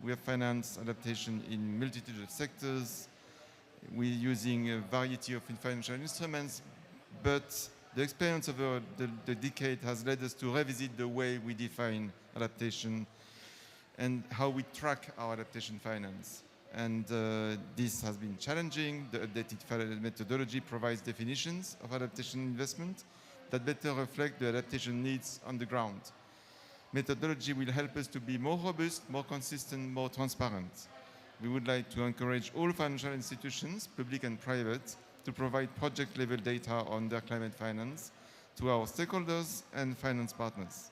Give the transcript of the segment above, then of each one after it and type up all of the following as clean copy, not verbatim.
We have financed adaptation in multitude of sectors. We're using a variety of financial instruments, but the experience over the decade has led us to revisit the way we define adaptation and how we track our adaptation finance. And this has been challenging. The updated methodology provides definitions of adaptation investment that better reflect the adaptation needs on the ground. Methodology will help us to be more robust, more consistent, more transparent. We would like to encourage all financial institutions, public and private, to provide project-level data on their climate finance to our stakeholders and finance partners.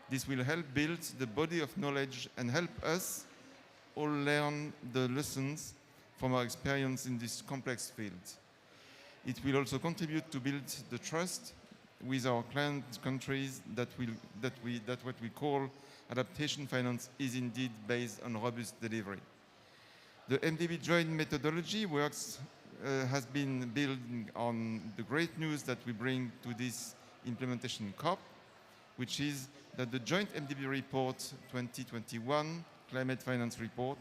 This will help build the body of knowledge and help us all learn the lessons from our experience in this complex field. It will also contribute to build the trust with our client countries that what we call adaptation finance is indeed based on robust delivery. The MDB joint methodology has been building on the great news that we bring to this implementation COP, which is that the joint MDB report 2021 climate finance report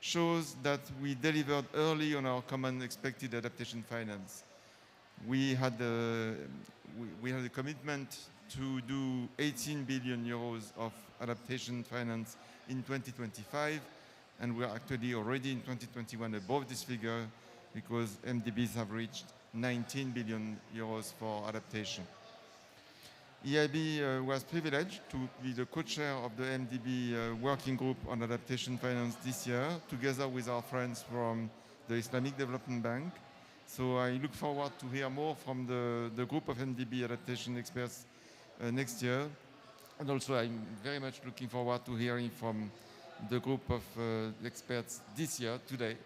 shows that we delivered early on our common expected adaptation finance. We had a commitment to do 18 billion euros of adaptation finance in 2025, and we are actually already in 2021 above this figure because MDBs have reached 19 billion euros for adaptation. EIB was privileged to be the co-chair of the MDB working group on adaptation finance this year, together with our friends from the Islamic Development Bank. So I look forward to hear more from the group of MDB adaptation experts next year. And also I'm very much looking forward to hearing from the group of experts this year, today.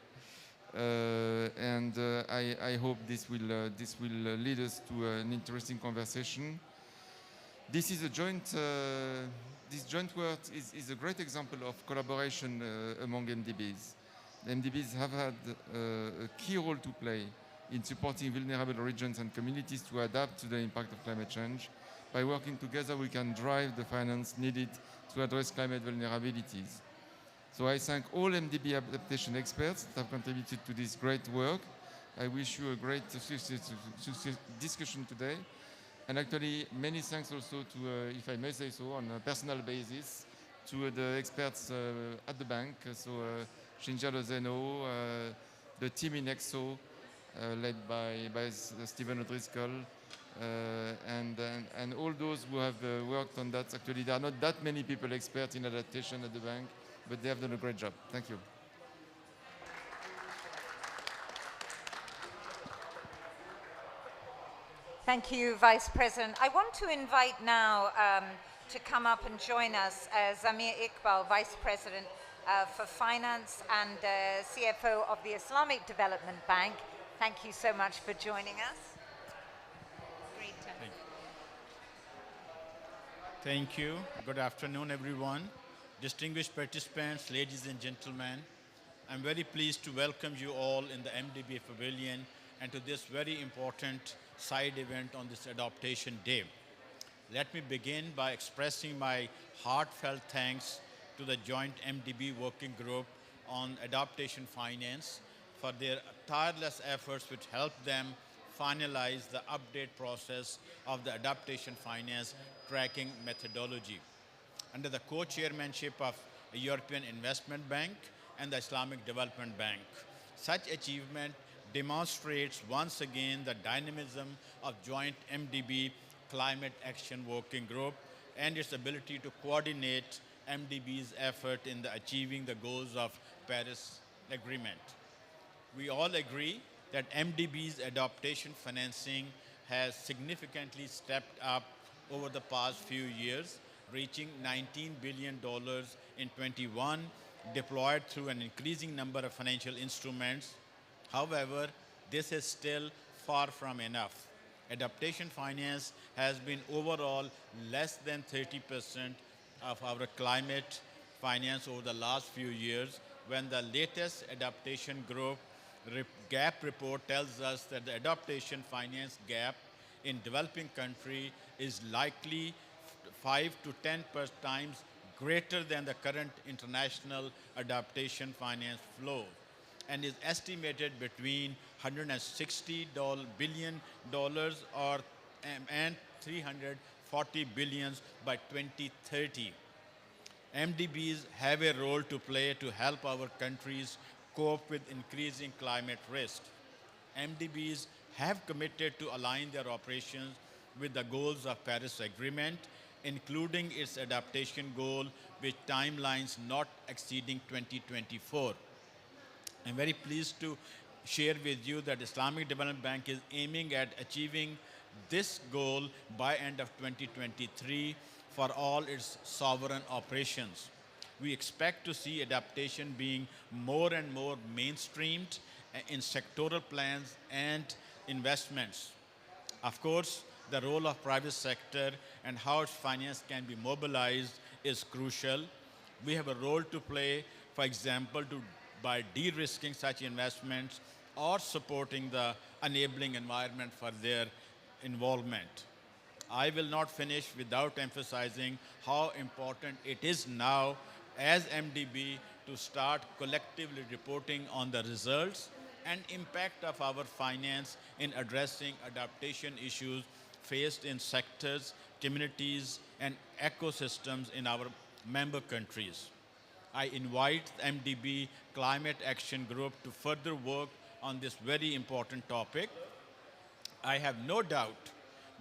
I hope this will lead us to an interesting conversation. This is a this joint work is a great example of collaboration among MDBs. The MDBs have had a key role to play in supporting vulnerable regions and communities to adapt to the impact of climate change. By working together, we can drive the finance needed to address climate vulnerabilities. So I thank all MDB adaptation experts that have contributed to this great work. I wish you a great discussion today. And actually, many thanks also to, if I may say so, on a personal basis, to the experts at the bank. So Shinja Lozano, the team in EXO, led by Stephen O'Driscoll, and all those who have worked on that. Actually, there are not that many people experts in adaptation at the bank, but they have done a great job. Thank you. Thank you, Vice President. I want to invite now to come up and join us Zamir Iqbal, Vice President for Finance and CFO of the Islamic Development Bank. Thank you so much for joining us. Great time. Thank you. Good afternoon, everyone. Distinguished participants, ladies and gentlemen, I'm very pleased to welcome you all in the MDB Pavilion and to this very important side event on this Adaptation Day. Let me begin by expressing my heartfelt thanks to the joint MDB working group on adaptation finance for their tireless efforts which helped them finalize the update process of the adaptation finance tracking methodology. Under the co-chairmanship of the European Investment Bank and the Islamic Development Bank. Such achievement demonstrates once again the dynamism of joint MDB Climate Action Working Group and its ability to coordinate MDB's effort in achieving the goals of Paris Agreement. We all agree that MDB's adaptation financing has significantly stepped up over the past few years, reaching $19 billion in 21, deployed through an increasing number of financial instruments. However, this is still far from enough. Adaptation finance has been overall less than 30% of our climate finance over the last few years, when the latest adaptation group gap report tells us that the adaptation finance gap in developing country is likely 5 to 10 times greater than the current international adaptation finance flow and is estimated between $160 billion or and 340 billions by 2030. MDBs have a role to play to help our countries cope with increasing climate risk. MDBs have committed to align their operations with the goals of Paris Agreement, including its adaptation goal with timelines not exceeding 2024. I'm very pleased to share with you that Islamic Development Bank is aiming at achieving this goal by end of 2023 for all its sovereign operations. We expect to see adaptation being more and more mainstreamed in sectoral plans and investments. Of course, the role of private sector and how its finance can be mobilized is crucial. We have a role to play, for example, by de-risking such investments or supporting the enabling environment for their involvement. I will not finish without emphasizing how important it is now as MDB to start collectively reporting on the results and impact of our finance in addressing adaptation issues faced in sectors, communities, and ecosystems in our member countries. I invite the MDB Climate Action Group to further work on this very important topic. I have no doubt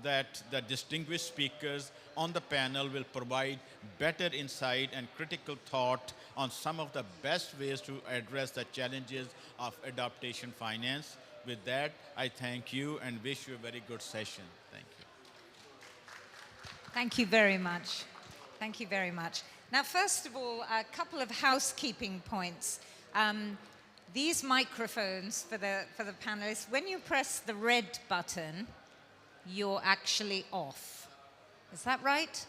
that the distinguished speakers on the panel will provide better insight and critical thought on some of the best ways to address the challenges of adaptation finance. With that, I thank you and wish you a very good session. Thank you. Thank you very much. Thank you very much. Now, first of all, a couple of housekeeping points. These microphones for the panelists, when you press the red button, you're actually off. Is that right?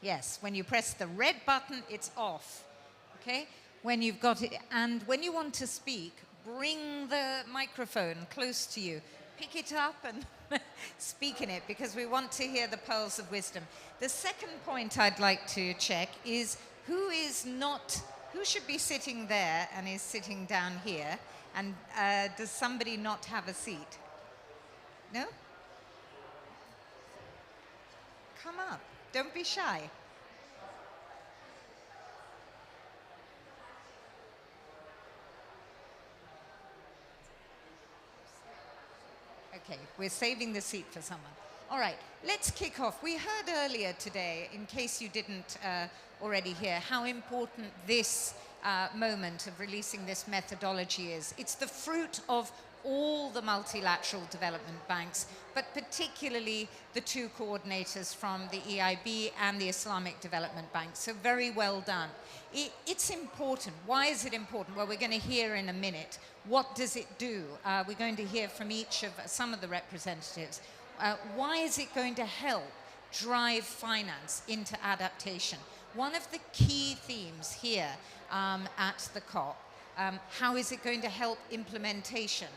Yes, when you press the red button, it's off. Okay? When you've got it, and when you want to speak, bring the microphone close to you. Pick it up and speak in it, because we want to hear the pearls of wisdom. The second point I'd like to check is who should be sitting there and is sitting down here, and does somebody not have a seat? No? Come up. Don't be shy. Okay, we're saving the seat for someone. All right, let's kick off. We heard earlier today, in case you didn't already hear, how important this moment of releasing this methodology is. It's the fruit of all the multilateral development banks, but particularly the two coordinators from the EIB and the Islamic Development Bank. So very well done. It's important. Why is it important? Well, we're going to hear in a minute. What does it do? We're going to hear from each of some of the representatives. Why is it going to help drive finance into adaptation? One of the key themes here at the COP, how is it going to help implementation?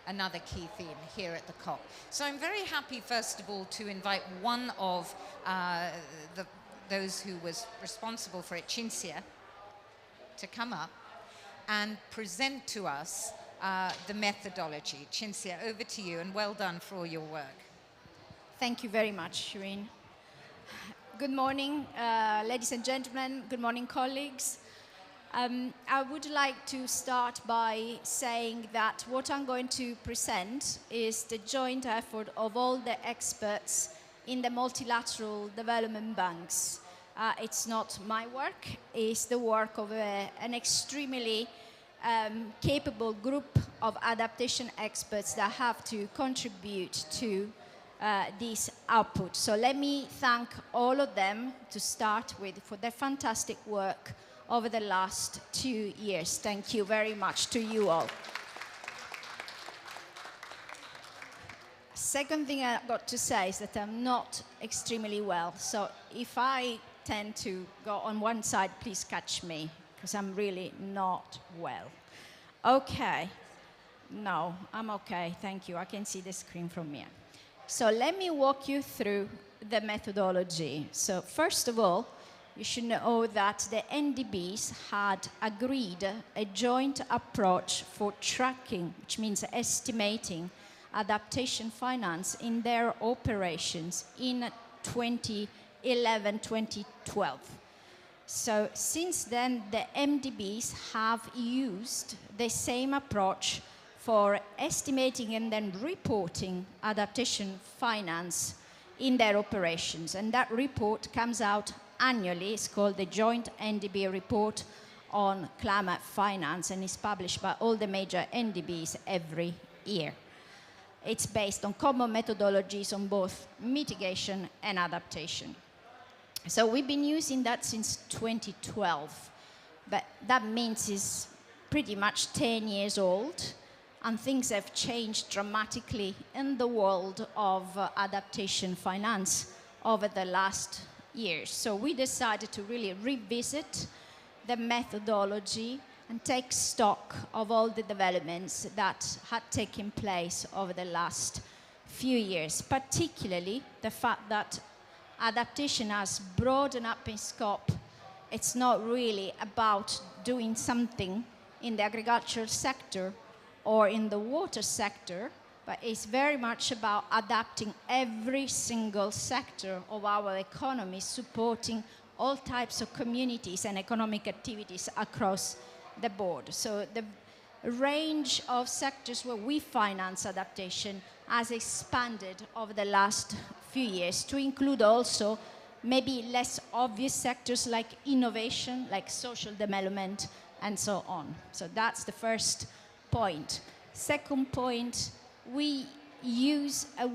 Another key theme here at the COP. So I'm very happy, first of all, to invite one of those who was responsible for it, Cinzia, to come up and present to us the methodology. Cinzia, over to you, and well done for all your work. Thank you very much, Shireen. Good morning, ladies and gentlemen. Good morning, colleagues. I would like to start by saying that what I'm going to present is the joint effort of all the experts in the multilateral development banks. It's not my work, it's the work of an extremely capable group of adaptation experts that have to contribute to this output. So let me thank all of them to start with for their fantastic work over the last 2 years. Thank you very much to you all. Second thing I've got to say is that I'm not extremely well. So if I tend to go on one side, please catch me, because I'm really not well. Okay. No, I'm okay. Thank you. I can see the screen from here. So let me walk you through the methodology. So first of all, you should know that the NDBs had agreed a joint approach for tracking, which means estimating adaptation finance in their operations in 2011-2012. So since then, the MDBs have used the same approach for estimating and then reporting adaptation finance in their operations. And that report comes out annually. It's called the Joint NDB Report on Climate Finance, and is published by all the major NDBs every year. It's based on common methodologies on both mitigation and adaptation. So we've been using that since 2012, but that means it's pretty much 10 years old, and things have changed dramatically in the world of adaptation finance over the last years. So we decided to really revisit the methodology and take stock of all the developments that had taken place over the last few years, particularly the fact that adaptation has broadened up in scope. It's not really about doing something in the agricultural sector or in the water sector, but it's very much about adapting every single sector of our economy, supporting all types of communities and economic activities across the board. So the range of sectors where we finance adaptation has expanded over the last few years to include also maybe less obvious sectors like innovation, like social development, and so on. So that's the first point. Second point, we use a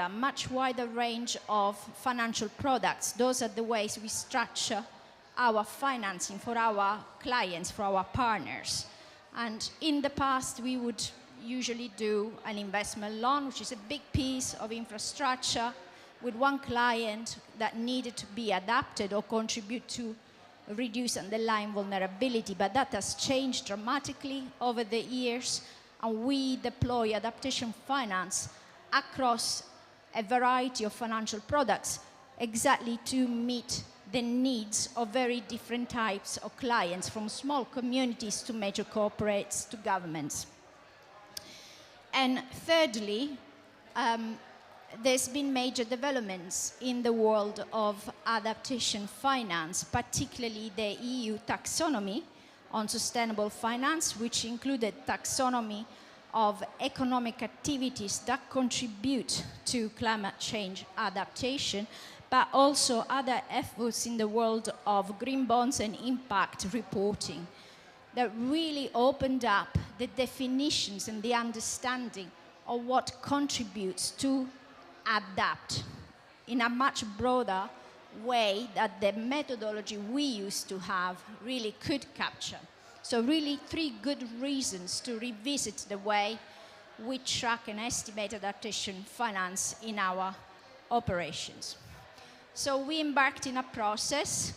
much wider range of financial products. Those are the ways we structure our financing for our clients, for our partners. And in the past, we would usually do an investment loan, which is a big piece of infrastructure with one client that needed to be adapted or contribute to reduce underlying vulnerability. But that has changed dramatically over the years, and we deploy adaptation finance across a variety of financial products exactly to meet the needs of very different types of clients, from small communities to major corporates to governments. And thirdly, there's been major developments in the world of adaptation finance, particularly the EU taxonomy on sustainable finance, which included taxonomy of economic activities that contribute to climate change adaptation, but also other efforts in the world of green bonds and impact reporting that really opened up the definitions and the understanding of what contributes to adapt in a much broader way that the methodology we used to have really could capture. So really 3 good reasons to revisit the way we track and estimate adaptation finance in our operations. So we embarked in a process.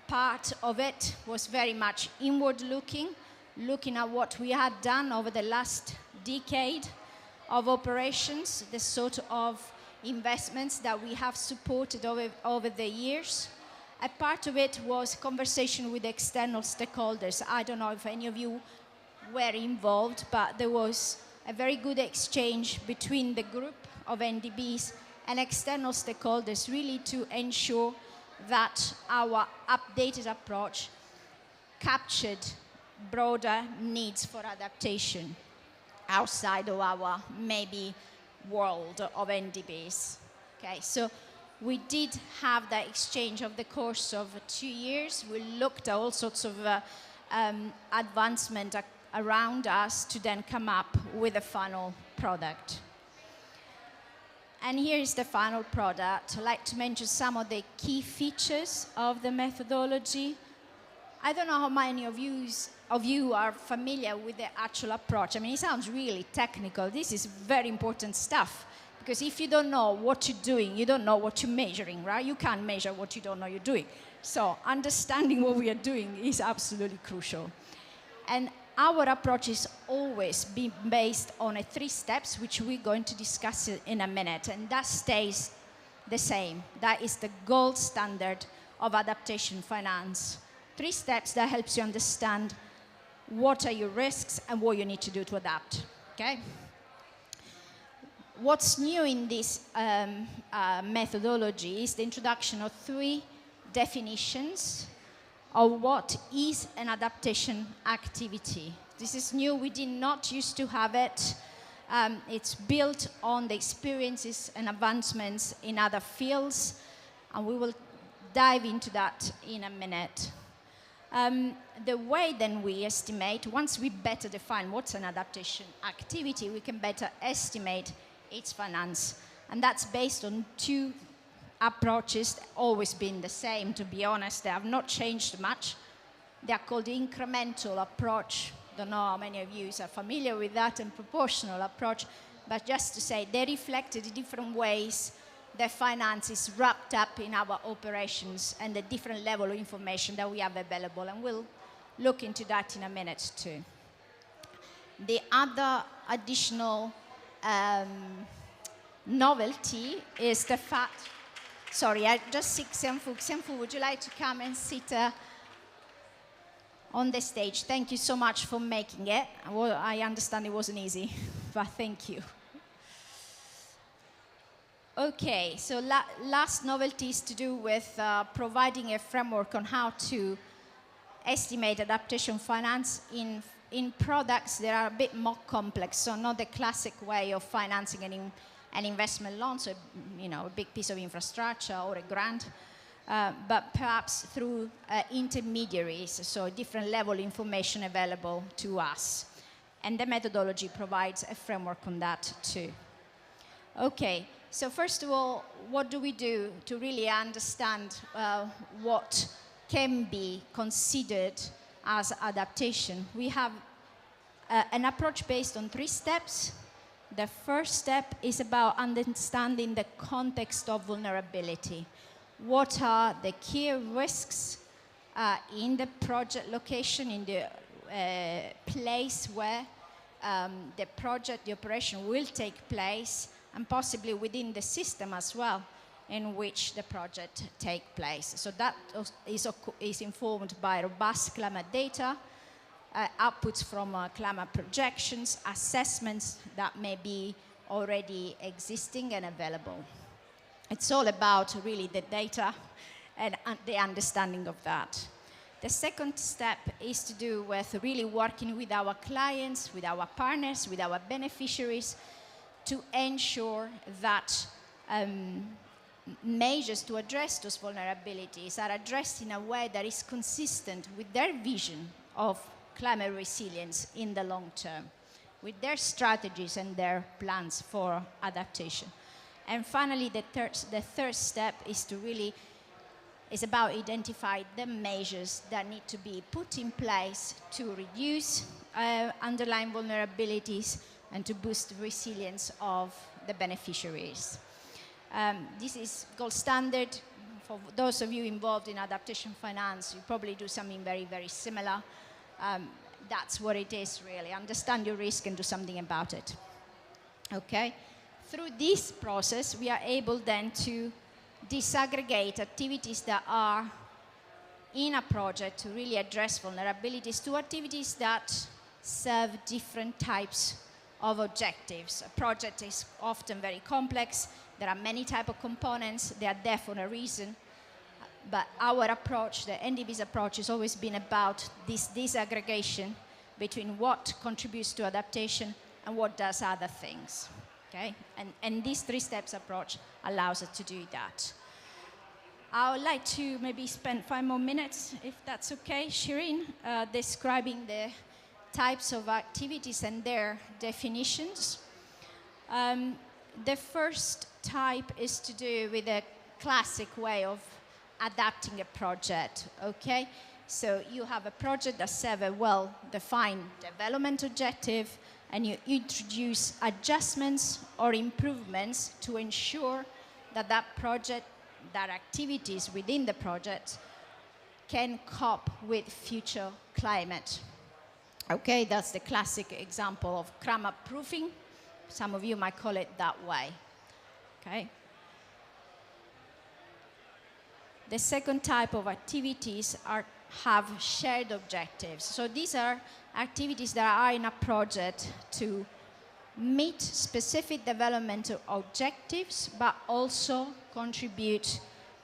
Part of it was very much inward-looking, looking at what we had done over the last decade of operations, the sort of investments that we have supported over the years. A part of it was conversation with external stakeholders. I don't know if any of you were involved, but there was a very good exchange between the group of NDBs and external stakeholders, really to ensure that our updated approach captured broader needs for adaptation outside of our maybe world of NDBs. Okay, so we did have that exchange over the course of 2 years. We looked at all sorts of advancement around us to then come up with a final product. And here is the final product. I'd like to mention some of the key features of the methodology. I don't know how many of you are familiar with the actual approach. I mean, it sounds really technical. This is very important stuff, because if you don't know what you're doing, you don't know what you're measuring, right? You can't measure what you don't know you're doing. So understanding what we are doing is absolutely crucial. And our approach is always been based on 3 steps, which we're going to discuss in a minute, and that stays the same. That is the gold standard of adaptation finance. 3 steps that helps you understand what are your risks and what you need to do to adapt, okay? What's new in this methodology is the introduction of 3 definitions of what is an adaptation activity. This is new, we did not used to have it. It's built on the experiences and advancements in other fields, and we will dive into that in a minute. The way then we estimate, once we better define what's an adaptation activity, we can better estimate its finance. And that's based on 2 approaches, always been the same, to be honest. They have not changed much. They are called the incremental approach. Don't know how many of you are familiar with that, and proportional approach, but just to say they reflected the different ways the finance is wrapped up in our operations and the different level of information that we have available, and we'll look into that in a minute too. The other additional novelty is the fact, sorry, I just see Xianfu. Xianfu, would you like to come and sit on the stage? Thank you so much for making it. Well, I understand it wasn't easy, but thank you. Okay, so last novelty is to do with providing a framework on how to estimate adaptation finance in products that are a bit more complex, so not the classic way of financing an investment loan, so a big piece of infrastructure or a grant, but perhaps through intermediaries, so different level information available to us. And the methodology provides a framework on that too. Okay, so first of all, what do we do to really understand what can be considered as adaptation? We have an approach based on 3 steps. The first step is about understanding the context of vulnerability. What are the key risks in the project location, in the place where the project, the operation will take place, and possibly within the system as well in which the project takes place. So that is informed by robust climate data, outputs from climate projections, assessments that may be already existing and available. It's all about really the data and the understanding of that. The second step is to do with really working with our clients, with our partners, with our beneficiaries to ensure that measures to address those vulnerabilities are addressed in a way that is consistent with their vision of climate resilience in the long term, with their strategies and their plans for adaptation. And finally, the third step is about identifying the measures that need to be put in place to reduce underlying vulnerabilities and to boost the resilience of the beneficiaries. This is gold standard. For those of you involved in adaptation finance, you probably do something very, very similar. That's what it is, really. Understand your risk and do something about it. Okay? Through this process, we are able then to disaggregate activities that are in a project to really address vulnerabilities to activities that serve different types of objectives. A project is often very complex. There are many types of components. They are there for a reason. But our approach, the MDB's approach, has always been about this disaggregation between what contributes to adaptation and what does other things. Okay? And this 3 steps approach allows us to do that. I would like to maybe spend 5 more minutes, if that's okay, Shireen, describing the types of activities and their definitions. The first type is to do with a classic way of adapting a project, okay? So you have a project that serves a well-defined development objective, and you introduce adjustments or improvements to ensure that that project, that activities within the project can cope with future climate. Okay, that's the classic example of climate proofing. Some of you might call it that way. Okay. The second type of activities have shared objectives. So these are activities that are in a project to meet specific development objectives, but also contribute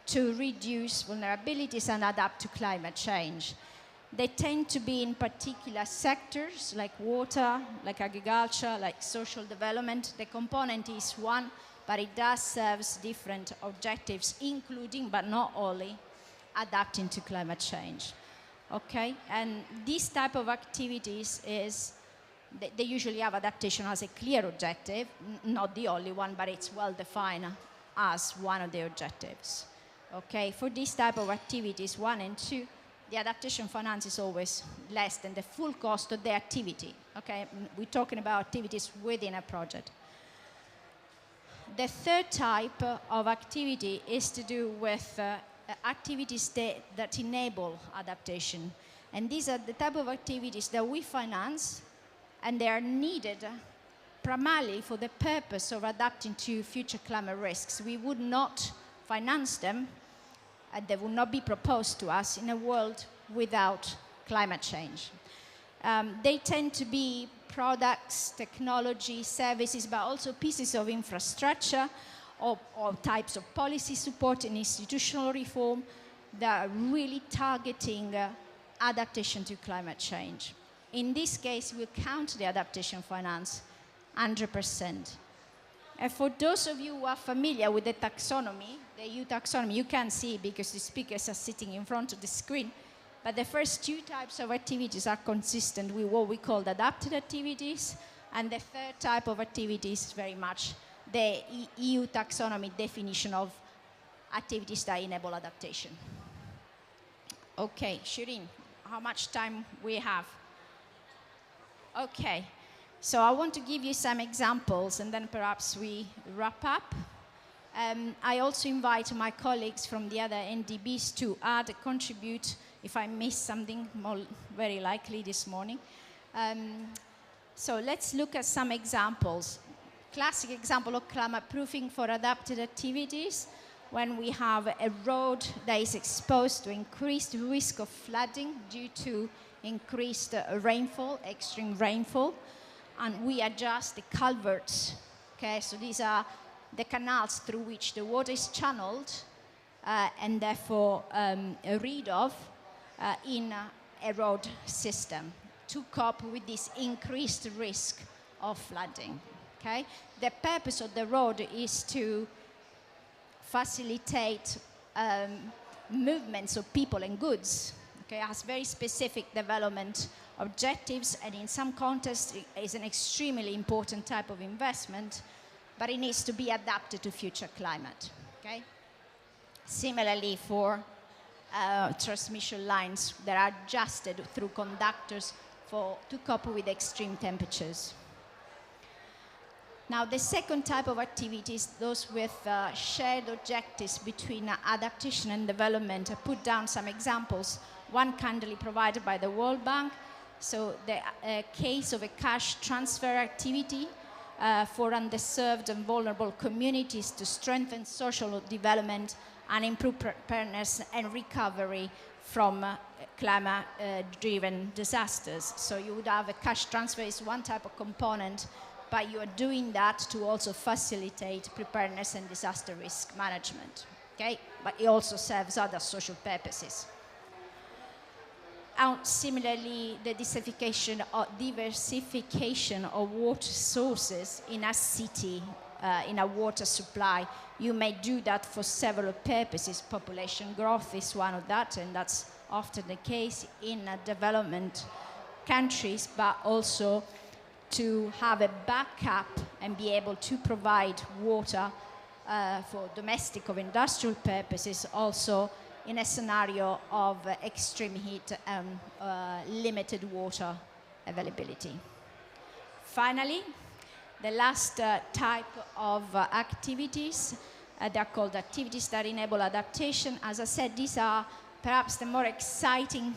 to reduce vulnerabilities and adapt to climate change. They tend to be in particular sectors like water, like agriculture, like social development. The component is one, but it does serve different objectives, including, but not only, adapting to climate change. Okay, and this type of activities they usually have adaptation as a clear objective, not the only one, but it's well defined as one of the objectives. Okay, for this type of activities, 1 and 2, the adaptation finance is always less than the full cost of the activity. Okay, we're talking about activities within a project. The third type of activity is to do with activities that enable adaptation. And these are the type of activities that we finance, and they are needed primarily for the purpose of adapting to future climate risks. We would not finance them, and they would not be proposed to us in a world without climate change. They tend to be products, technology, services, but also pieces of infrastructure or types of policy support and institutional reform that are really targeting adaptation to climate change. In this case, we'll count the adaptation finance 100%. And for those of you who are familiar with the taxonomy, the EU taxonomy, you can't see because the speakers are sitting in front of the screen, but the first 2 types of activities are consistent with what we call adapted activities, and the third type of activities is very much the EU taxonomy definition of activities that enable adaptation. Okay, Shirin, how much time we have? Okay, so I want to give you some examples and then perhaps we wrap up. I also invite my colleagues from the other MDBs to add, contribute if I missed something, very likely this morning. So let's look at some examples. Classic example of climate proofing for adapted activities, when we have a road that is exposed to increased risk of flooding due to increased rainfall, extreme rainfall, and we adjust the culverts. Okay, so these are the canals through which the water is channeled and therefore rid of in a road system to cope with this increased risk of flooding. Okay, the purpose of the road is to facilitate movements of people and goods. Okay, it has very specific development objectives, and in some contexts it is an extremely important type of investment, but it needs to be adapted to future climate. Okay. Similarly, for transmission lines that are adjusted through conductors to cope with extreme temperatures. Now, the second type of activities, those with shared objectives between adaptation and development. I put down some examples, one kindly provided by the World Bank. So the case of a cash transfer activity for underserved and vulnerable communities to strengthen social development and improve preparedness and recovery from climate-driven disasters. So you would have a cash transfer is one type of component, but you are doing that to also facilitate preparedness and disaster risk management, okay? But it also serves other social purposes. And similarly, the diversification of water sources in a city, in a water supply. You may do that for several purposes. Population growth is one of that, and that's often the case in development countries, but also to have a backup and be able to provide water for domestic or industrial purposes, also in a scenario of extreme heat and limited water availability. Finally, the last type of activities, they're called activities that enable adaptation. As I said, these are perhaps the more exciting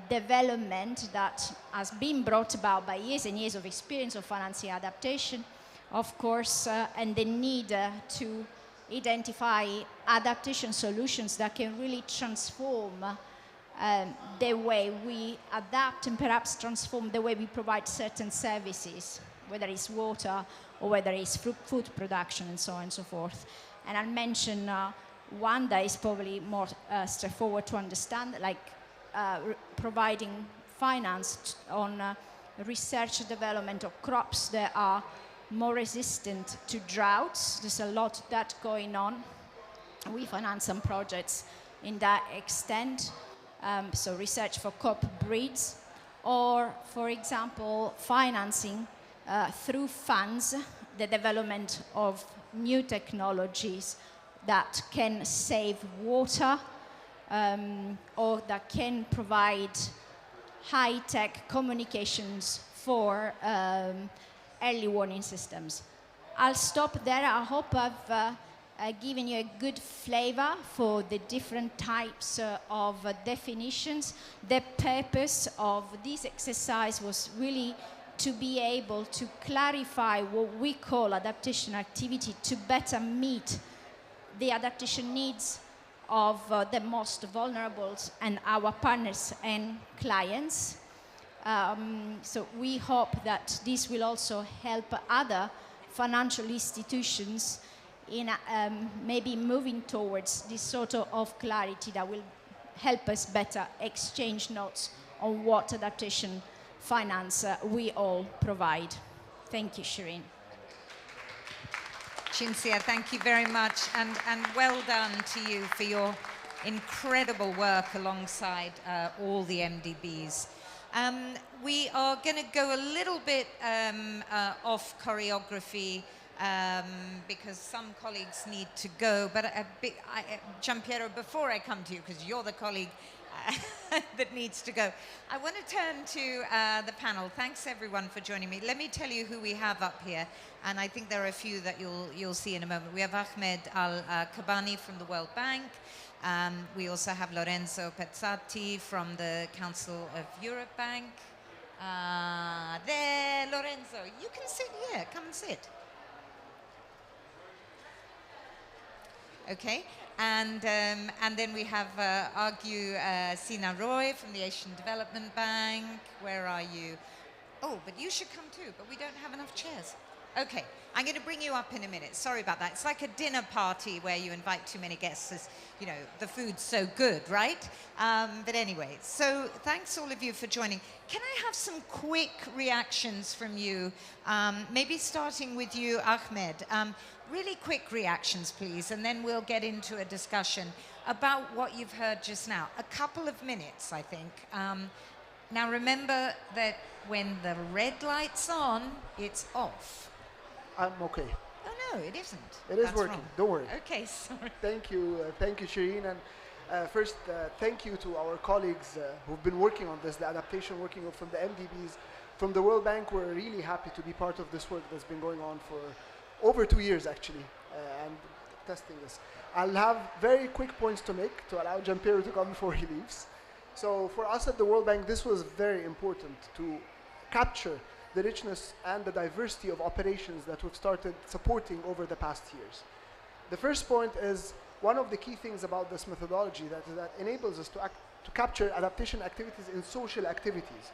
development that has been brought about by years and years of experience of financing adaptation, of course, and the need to identify adaptation solutions that can really transform the way we adapt and perhaps transform the way we provide certain services, whether it's water or whether it's food production and so on and so forth. And I'll mention one that is probably more straightforward to understand, like providing finance on research and development of crops that are more resistant to droughts. There's a lot of that going on. We finance some projects in that extent. So research for crop breeds, or for example, financing through funds the development of new technologies that can save water or that can provide high-tech communications for early warning systems. I'll stop there. I hope I've given you a good flavor for the different types of definitions. The purpose of this exercise was really to be able to clarify what we call adaptation activity to better meet the adaptation needs of the most vulnerable and our partners and clients. So we hope that this will also help other financial institutions in maybe moving towards this sort of clarity that will help us better exchange notes on what adaptation finance we all provide. Thank you, Shireen. Cinzia, thank you very much, and well done to you for your incredible work alongside all the MDBs. We are going to go a little bit off choreography because some colleagues need to go. But Giampiero, before I come to you, because you're the colleague that needs to go, I want to turn to the panel. Thanks everyone for joining me. Let me tell you who we have up here, and I think there are a few that you'll see in a moment. We have Ahmed Al-Kabani from the World Bank. We also have Lorenzo Pezzati from the Council of Europe Bank. There, Lorenzo, you can sit here. Come and sit. Okay, and then we have Argu Sina Roy from the Asian Development Bank. Where are you? Oh, but you should come too, but we don't have enough chairs. Okay, I'm going to bring you up in a minute. Sorry about that. It's like a dinner party where you invite too many guests, as, you know, the food's so good, right? But anyway, so thanks all of you for joining. Can I have some quick reactions from you? Maybe starting with you, Ahmed. Really quick reactions, please, and then we'll get into a discussion about what you've heard just now. A couple of minutes, I think. Now remember that when the red light's on, it's off. I'm okay. Oh no, it isn't. It is That's working. wrong. Don't worry. Okay, sorry. Thank you, Shireen. And first, thank you to our colleagues who've been working on this, the adaptation working from the MDBs, from the World Bank. We're really happy to be part of this work that's been going on for over 2 years, actually, and testing this. I'll have very quick points to make to allow Giampiero to come before he leaves. So for us at the World Bank, this was very important to capture the richness and the diversity of operations that we've started supporting over the past years. The first point is one of the key things about this methodology that enables us to capture adaptation activities in social activities,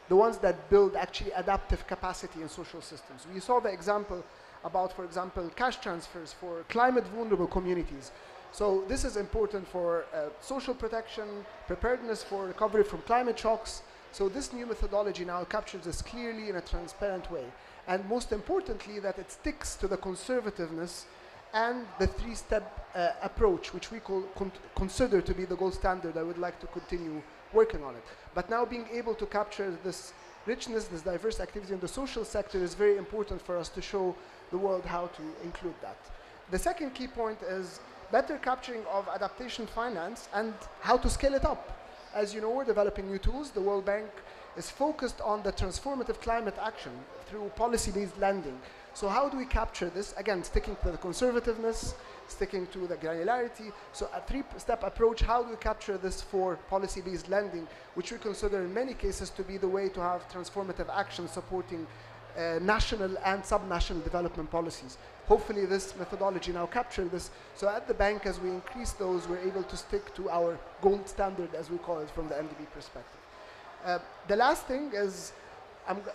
the ones that build actually adaptive capacity in social systems. We saw the example about, for example, cash transfers for climate vulnerable communities. So this is important for social protection, preparedness for recovery from climate shocks. So this new methodology now captures this clearly in a transparent way. And most importantly, that it sticks to the conservativeness and the three-step approach, which we consider to be the gold standard. I would like to continue working on it. But now being able to capture this richness, this diverse activity in the social sector is very important for us to show the world how to include that. The second key point is better capturing of adaptation finance and how to scale it up. As you know, we're developing new tools. The World Bank is focused on the transformative climate action through policy-based lending. So how do we capture this? Again, sticking to the conservativeness, sticking to the granularity. So a three-step approach, how do we capture this for policy-based lending, which we consider in many cases to be the way to have transformative action supporting national and subnational development policies. Hopefully this methodology now captures this. So at the bank, as we increase those, we're able to stick to our gold standard, as we call it, from the MDB perspective. The last thing is,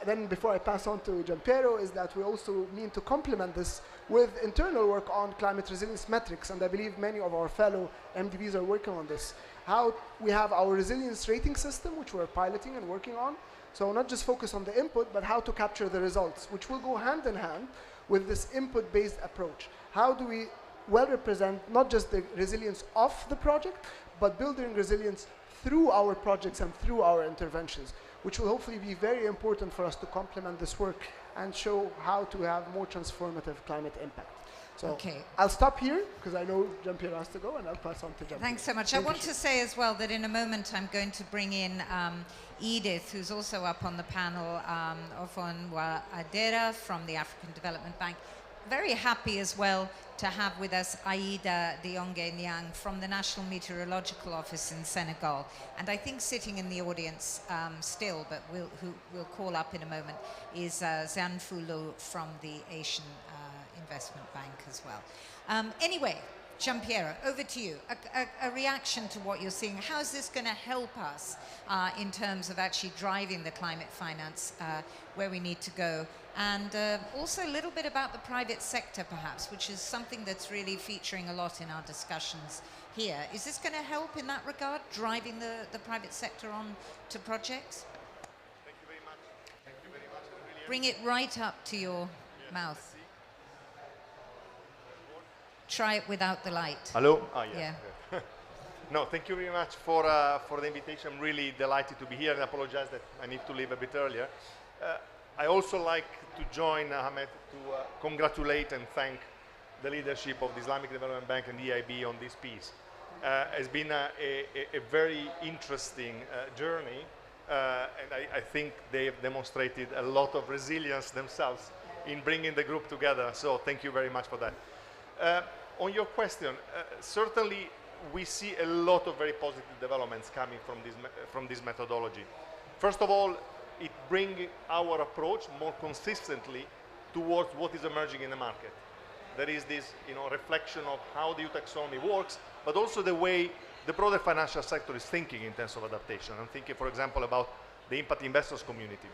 then before I pass on to Giampiero, is that we also need to complement this with internal work on climate resilience metrics, and I believe many of our fellow MDBs are working on this. How we have our resilience rating system, which we're piloting and working on. So not just focus on the input, but how to capture the results, which will go hand in hand with this input-based approach. How do we well represent not just the resilience of the project, but building resilience through our projects and through our interventions, which will hopefully be very important for us to complement this work and show how to have more transformative climate impact. So Okay. I'll stop here because I know Giampiero has to go, and I'll pass on to Giampiero. Thanks so much. I want to say as well that in a moment I'm going to bring in Edith, who's also up on the panel, Ofonwa Adera from the African Development Bank. Very happy as well to have with us Aida Diongue Niang from the National Meteorological Office in Senegal. And I think sitting in the audience still, but who we'll call up in a moment, is Zanfu Lo from the Asian Investment Bank as well. Anyway, Giampiero, over to you. A reaction to what you're seeing. How is this going to help us in terms of actually driving the climate finance where we need to go? And also a little bit about the private sector, perhaps, which is something that's really featuring a lot in our discussions here. Is this going to help in that regard, driving the private sector on to projects? Thank you very much. Thank you very much. Really Bring it right up to your mouth. Try it without the light. Hello? Oh, yeah. Yeah. No, thank you very much for the invitation. I'm really delighted to be here, and I apologize that I need to leave a bit earlier. I also like to join Ahmed to congratulate and thank the leadership of the Islamic Development Bank and the EIB on this piece. It's been a very interesting journey, and I think they've demonstrated a lot of resilience themselves in bringing the group together, so thank you very much for that. On your question, certainly we see a lot of very positive developments coming from this methodology. First of all, it brings our approach more consistently towards what is emerging in the market. There is this reflection of how the EU taxonomy works, but also the way the broader financial sector is thinking in terms of adaptation. I'm thinking, for example, about the impact investors community.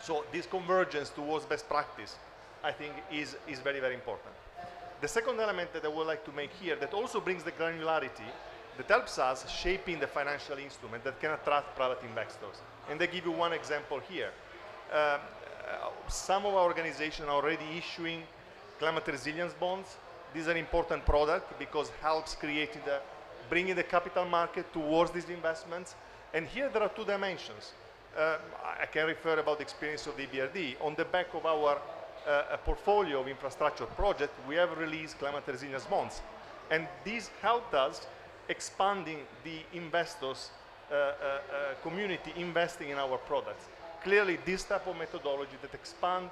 So this convergence towards best practice, I think, is very, very important. The second element that I would like to make here that also brings the granularity that helps us shaping the financial instrument that can attract private investors. And I give you one example here. Some of our organizations are already issuing climate resilience bonds. This is an important product because it helps bringing the capital market towards these investments. And here there are two dimensions. I can refer about the experience of the EBRD. On the back of our a portfolio of infrastructure projects, we have released climate resilience bonds. And this helped us expanding the investors community investing in our products. Clearly, this type of methodology that expand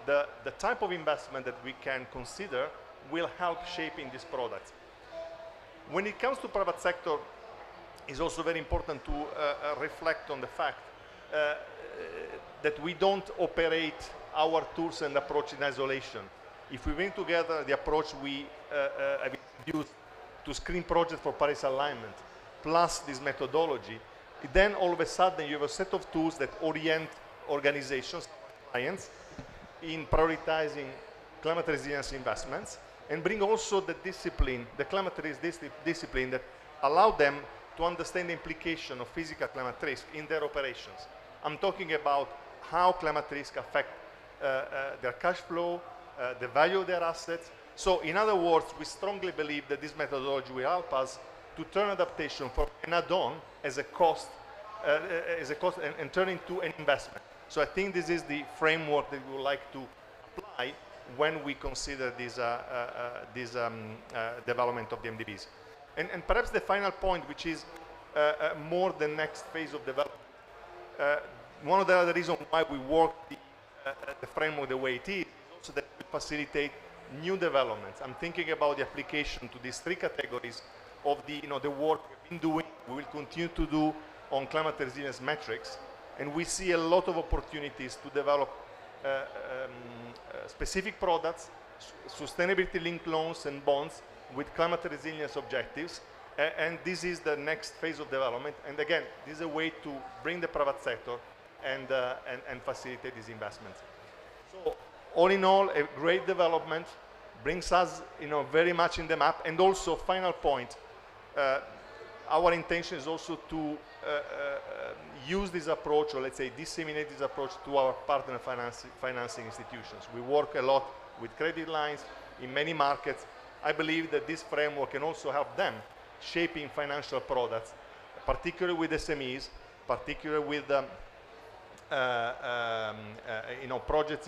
the type of investment that we can consider will help shaping these products. When it comes to private sector, it's also very important to reflect on the fact that we don't operate our tools and approach in isolation. If we bring together the approach we have used to screen projects for Paris alignment, plus this methodology, then all of a sudden you have a set of tools that orient organizations, clients, in prioritizing climate resilience investments, and bring also the discipline, the climate risk discipline that allow them to understand the implication of physical climate risk in their operations. I'm talking about how climate risk affect their cash flow, the value of their assets. So in other words, we strongly believe that this methodology will help us to turn adaptation from an add-on as a cost, and turn into an investment. So I think this is the framework that we would like to apply when we consider this development of the MDBs. And perhaps the final point, which is more the next phase of development. One of the other reasons why we work the framework the way it is also that we facilitate new developments. I'm thinking about the application to these three categories of the work we've been doing, we will continue to do on climate resilience metrics, and we see a lot of opportunities to develop specific products, sustainability-linked loans and bonds with climate resilience objectives. And this is the next phase of development. And again, this is a way to bring the private sector and facilitate these investments. So all in all, a great development, brings us very much in the map. And also, final point, our intention is also to use this approach, or let's say disseminate this approach to our partner financing institutions. We work a lot with credit lines in many markets. I believe that this framework can also help them shaping financial products, particularly with SMEs, particularly with projects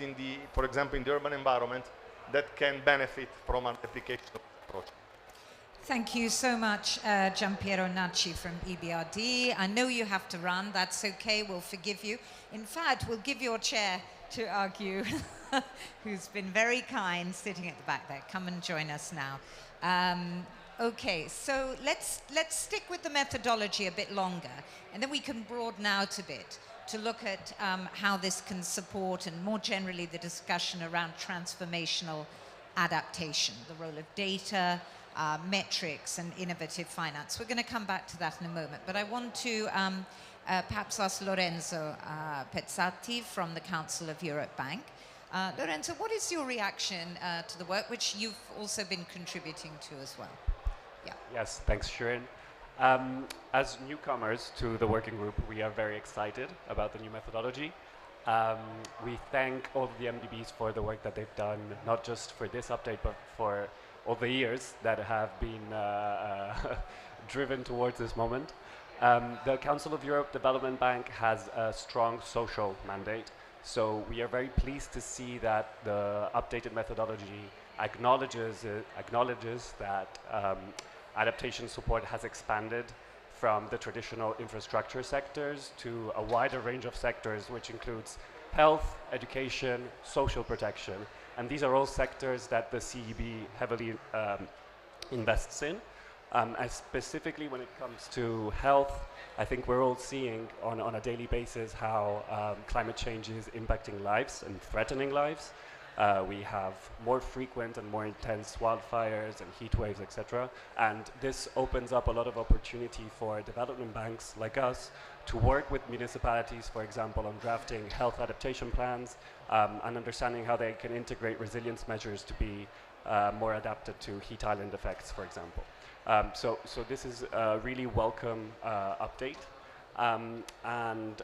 for example, in the urban environment that can benefit from an application approach. Thank you so much, Giampiero Nacci from EBRD. I know you have to run. That's okay. We'll forgive you. In fact, we'll give your chair to Argu, who's been very kind, sitting at the back there. Come and join us now. Okay, so let's stick with the methodology a bit longer, and then we can broaden out a bit to look at how this can support, and more generally, the discussion around transformational adaptation, the role of data, metrics, and innovative finance. We're going to come back to that in a moment, but I want to perhaps ask Lorenzo Pezzati from the Council of Europe Bank. Lorenzo, what is your reaction to the work, which you've also been contributing to as well? Yeah. Yes, thanks, Shirin. As newcomers to the working group, we are very excited about the new methodology. We thank all of the MDBs for the work that they've done, not just for this update, but for all the years that have been driven towards this moment. The Council of Europe Development Bank has a strong social mandate, so we are very pleased to see that the updated methodology acknowledges that adaptation support has expanded from the traditional infrastructure sectors to a wider range of sectors, which includes health, education, social protection. And these are all sectors that the CEB heavily invests in. And specifically when it comes to health, I think we're all seeing on a daily basis how climate change is impacting lives and threatening lives. We have more frequent and more intense wildfires and heat waves, etc. And this opens up a lot of opportunity for development banks like us to work with municipalities, for example, on drafting health adaptation plans and understanding how they can integrate resilience measures to be more adapted to heat island effects, for example. So this is a really welcome update. And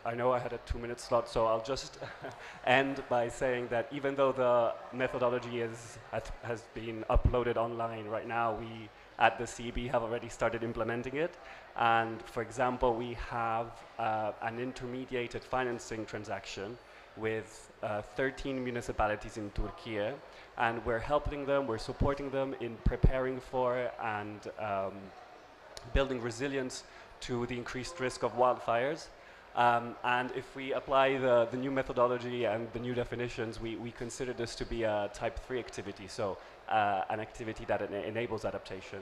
I know I had a 2-minute slot, so I'll just end by saying that even though the methodology has been uploaded online right now, we at the CEB have already started implementing it. And for example, we have an intermediated financing transaction with 13 municipalities in Turkey, and we're helping them, we're supporting them in preparing for and building resilience to the increased risk of wildfires. And if we apply the new methodology and the new definitions, we consider this to be a type 3 activity, so an activity that enables adaptation.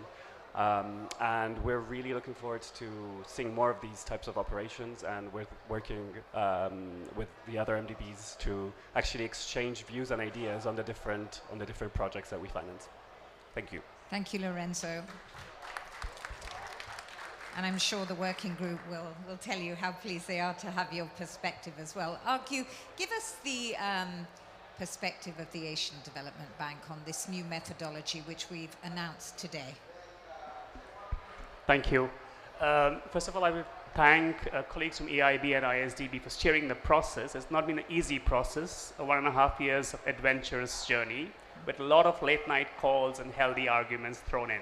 And we're really looking forward to seeing more of these types of operations, and we're working with the other MDBs to actually exchange views and ideas on the different projects that we finance. Thank you. Thank you, Lorenzo. And I'm sure the working group will tell you how pleased they are to have your perspective as well. Argu, give us the perspective of the Asian Development Bank on this new methodology which we've announced today. Thank you. First of all, I will thank colleagues from EIB and ISDB for steering the process. It's not been an easy process, a 1.5 years of adventurous journey with a lot of late night calls and healthy arguments thrown in.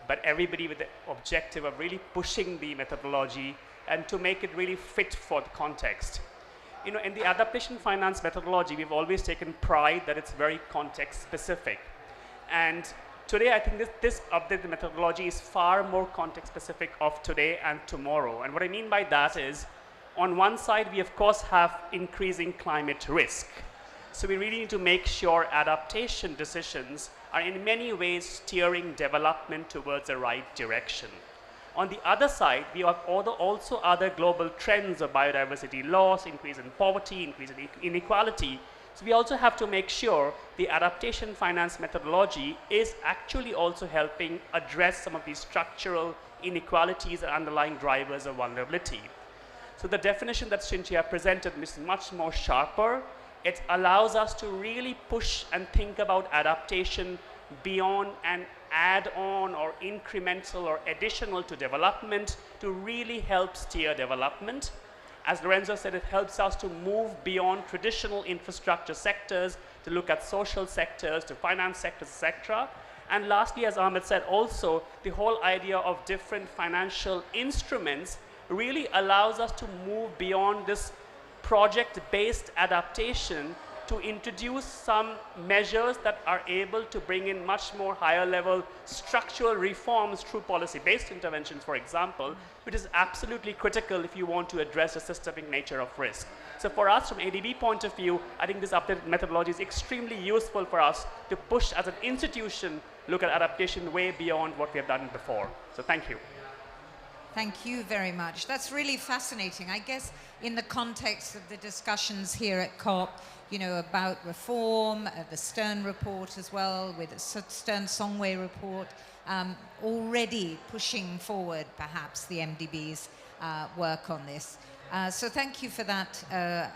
But everybody with the objective of really pushing the methodology and to make it really fit for the context. You know, in the adaptation finance methodology, we've always taken pride that it's very context specific. And today, I think this updated methodology is far more context specific of today and tomorrow. And what I mean by that is, on one side, we of course have increasing climate risk. So we really need to make sure adaptation decisions are in many ways steering development towards the right direction. On the other side, we have also other global trends of biodiversity loss, increase in poverty, increase in inequality, So we also have to make sure the adaptation finance methodology is actually also helping address some of these structural inequalities and underlying drivers of vulnerability. So the definition that Cynthia presented is much more sharper. It allows us to really push and think about adaptation beyond an add-on or incremental or additional to development to really help steer development. As Lorenzo said, it helps us to move beyond traditional infrastructure sectors to look at social sectors, to finance sectors, etc. And lastly, as Ahmed said, also the whole idea of different financial instruments really allows us to move beyond this project-based adaptation to introduce some measures that are able to bring in much more higher level structural reforms through policy-based interventions, for example, which is absolutely critical if you want to address the systemic nature of risk. So for us, from ADB point of view, I think this updated methodology is extremely useful for us to push as an institution, look at adaptation way beyond what we have done before. So thank you. Thank you very much. That's really fascinating. I guess in the context of the discussions here at COP, you know, about reform, the Stern report as well, with the Stern-Songwei report, already pushing forward perhaps the MDB's work on this. So thank you for that,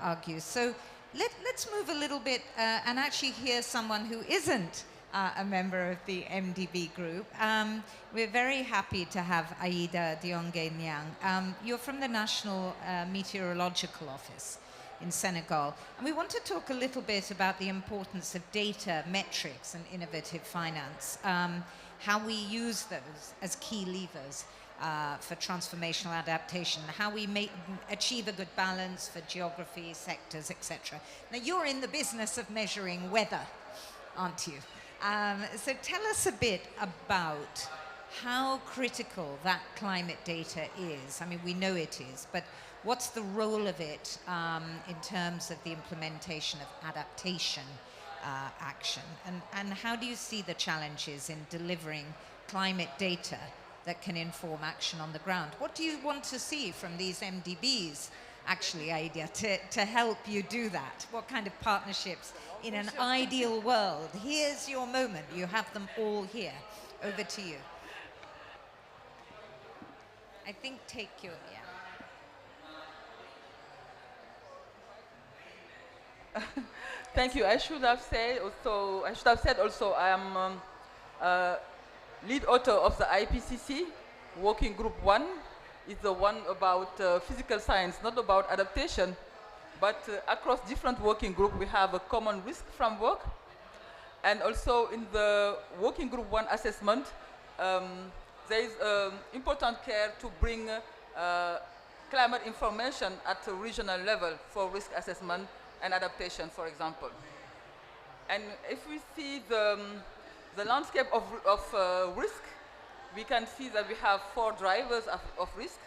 Argus. So let's move a little bit and actually hear someone who isn't a member of the MDB group. We're very happy to have Aida Diongue Niang. You're from the National Meteorological Office in Senegal. And we want to talk a little bit about the importance of data, metrics, and innovative finance, how we use those as key levers for transformational adaptation, how we achieve a good balance for geography, sectors, etc. Now, you're in the business of measuring weather, aren't you? So tell us a bit about how critical that climate data is. I mean, we know it is, but what's the role of it in terms of the implementation of adaptation action? And how do you see the challenges in delivering climate data that can inform action on the ground? What do you want to see from these MDBs, actually, Aida, to help you do that? What kind of partnerships in an ideal world? Here's your moment. You have them all here. Over to you. I think take your, yeah. Thank you. I should have said also I am lead author of the IPCC Working Group 1. It's the one about physical science, not about adaptation, but across different working groups we have a common risk framework. And also in the Working Group 1 assessment, there is important care to bring climate information at a regional level for risk assessment and adaptation, for example. And if we see the landscape of risk, we can see that we have 4 drivers of risk.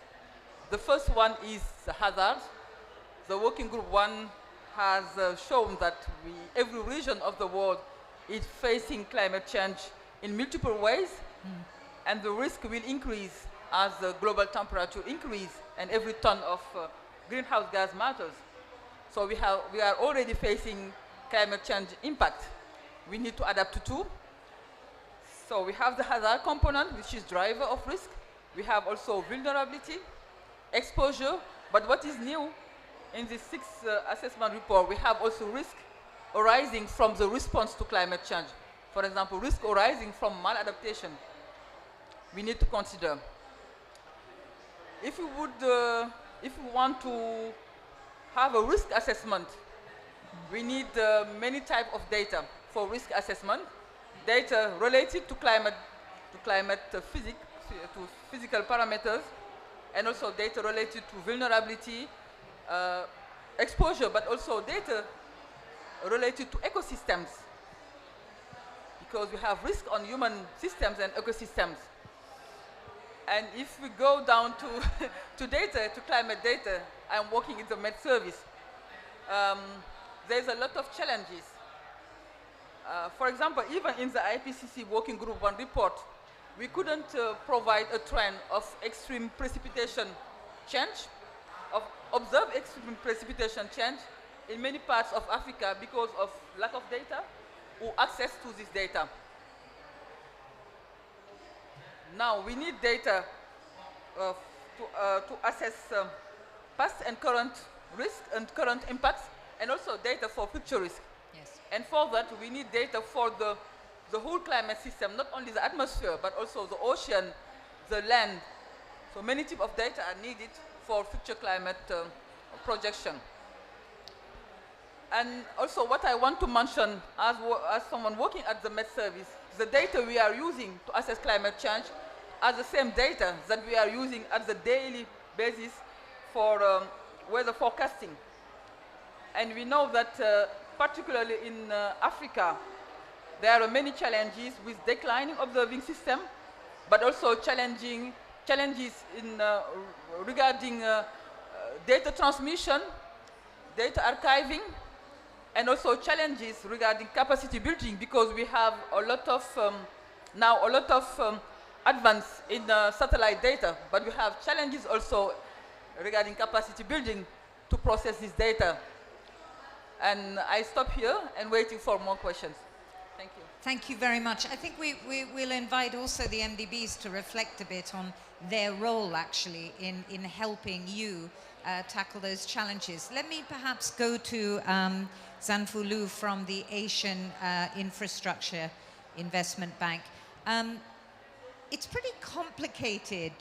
The first one is hazard. The Working Group 1 has shown that every region of the world is facing climate change in multiple ways, and the risk will increase as the global temperature increase and every ton of greenhouse gas matters. So we are already facing climate change impact. We need to adapt to 2. So we have the hazard component, which is driver of risk. We have also vulnerability, exposure, but what is new in the 6th assessment report, we have also risk arising from the response to climate change. For example, risk arising from maladaptation. We need to consider. If we want to have a risk assessment, we need many types of data for risk assessment. Data related to climate physics, to physical parameters, and also data related to vulnerability, exposure, but also data related to ecosystems, because we have risk on human systems and ecosystems. And if we go down to data, to climate data, I'm working in the Med Service. There's a lot of challenges. For example, even in the IPCC Working Group 1 report, we couldn't provide a trend of extreme precipitation change, of observed extreme precipitation change in many parts of Africa because of lack of data or access to this data. Now we need data to assess past and current risk and current impacts, and also data for future risk. Yes. And for that, we need data for the whole climate system, not only the atmosphere, but also the ocean, the land. So many types of data are needed for future climate projection. And also what I want to mention as someone working at the Met Service, the data we are using to assess climate change are the same data that we are using at the daily basis for weather forecasting. And we know that particularly in Africa, there are many challenges with declining observing system, but also challenges in regarding data transmission, data archiving, and also challenges regarding capacity building, because we have a lot of now a lot of advance in satellite data, but we have challenges also regarding capacity building to process this data. And I stop here and waiting for more questions. Thank you. Thank you very much. I think we'll invite also the MDBs to reflect a bit on their role actually in helping you tackle those challenges. Let me perhaps go to Zanfu Lu from the Asian Infrastructure Investment Bank. It's pretty complicated.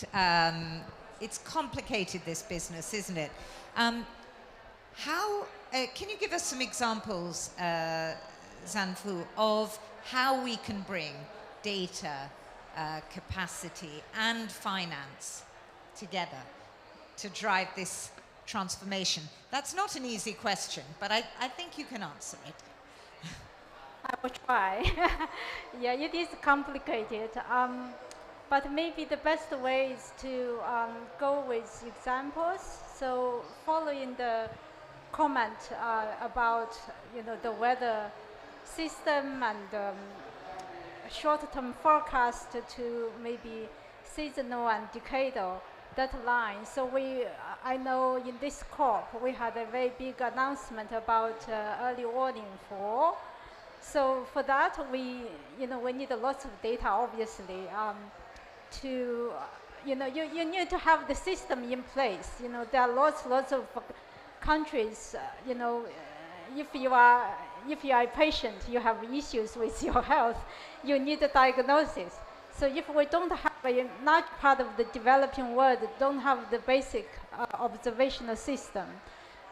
It's complicated, this business, isn't it? Can you give us some examples, Zanfu, of how we can bring data, capacity, and finance together to drive this transformation? That's not an easy question, but I think you can answer it. I will try. Yeah, it is complicated. But maybe the best way is to go with examples. So following the comment about the weather system and short-term forecast to maybe seasonal and decadal deadline. So I know in this COP we had a very big announcement about early warning for. So for that we need lots of data, obviously. You need to have the system in place. There are lots of countries. If you are a patient, you have issues with your health, you need a diagnosis. So if we don't have a large part of the developing world don't have the basic observational system,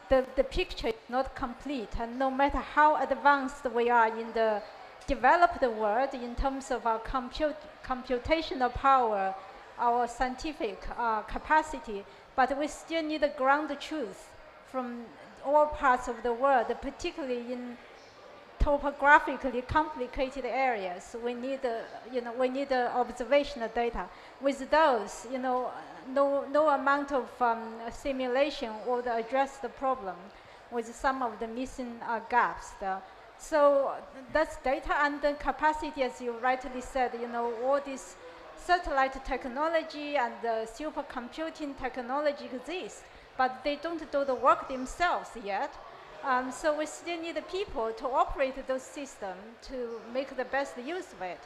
the picture is not complete. And no matter how advanced we are in the developed world in terms of our computational power, our scientific capacity, but we still need a ground truth from all parts of the world, particularly in topographically complicated areas. We need, observational data. With those, no amount of simulation would address the problem with some of the missing gaps there. So that's data, and then capacity, as you rightly said, all this satellite technology and supercomputing technology exists, but they don't do the work themselves yet. So we still need the people to operate those systems to make the best use of it.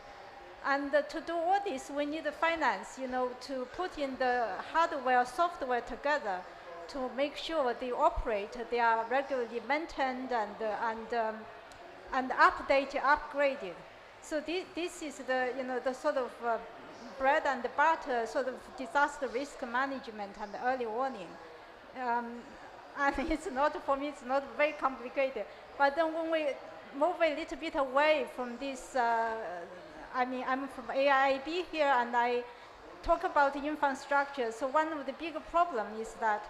And to do all this, we need the finance, to put in the hardware, software together to make sure they operate, they are regularly maintained and updated, upgraded. So this is the sort of bread and butter sort of disaster risk management and early warning. And it's not, for me, it's not very complicated. But then when we move a little bit away from this, I'm from AIIB here, and I talk about infrastructure. So one of the big problems is that,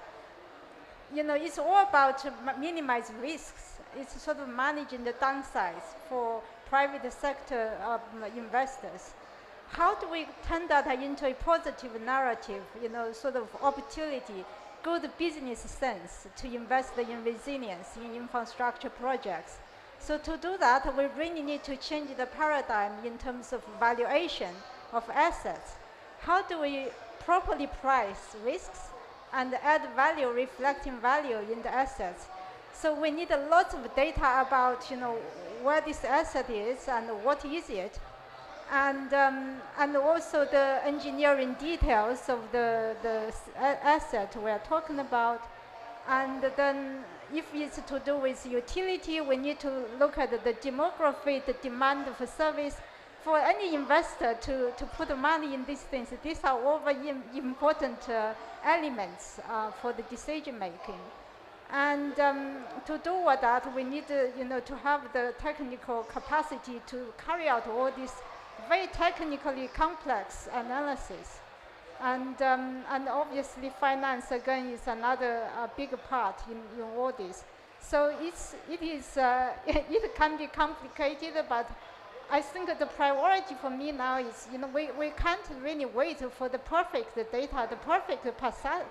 it's all about minimizing risks. It's sort of managing the downsides for private sector investors. How do we turn that into a positive narrative, sort of opportunity, good business sense to invest in resilience in infrastructure projects? So to do that, we really need to change the paradigm in terms of valuation of assets. How do we properly price risks and add value, reflecting value in the assets? So we need a lot of data about, where this asset is and what is it, and also the engineering details of the asset we are talking about. And then if it's to do with utility, we need to look at the demography, the demand for service. For any investor to put money in these things, these are all very important elements for the decision making. And to do all that, we need to have the technical capacity to carry out all this very technically complex analysis. And obviously finance again is another big part in all this. So it can be complicated, but I think the priority for me now is, we can't really wait for the perfect data, the perfect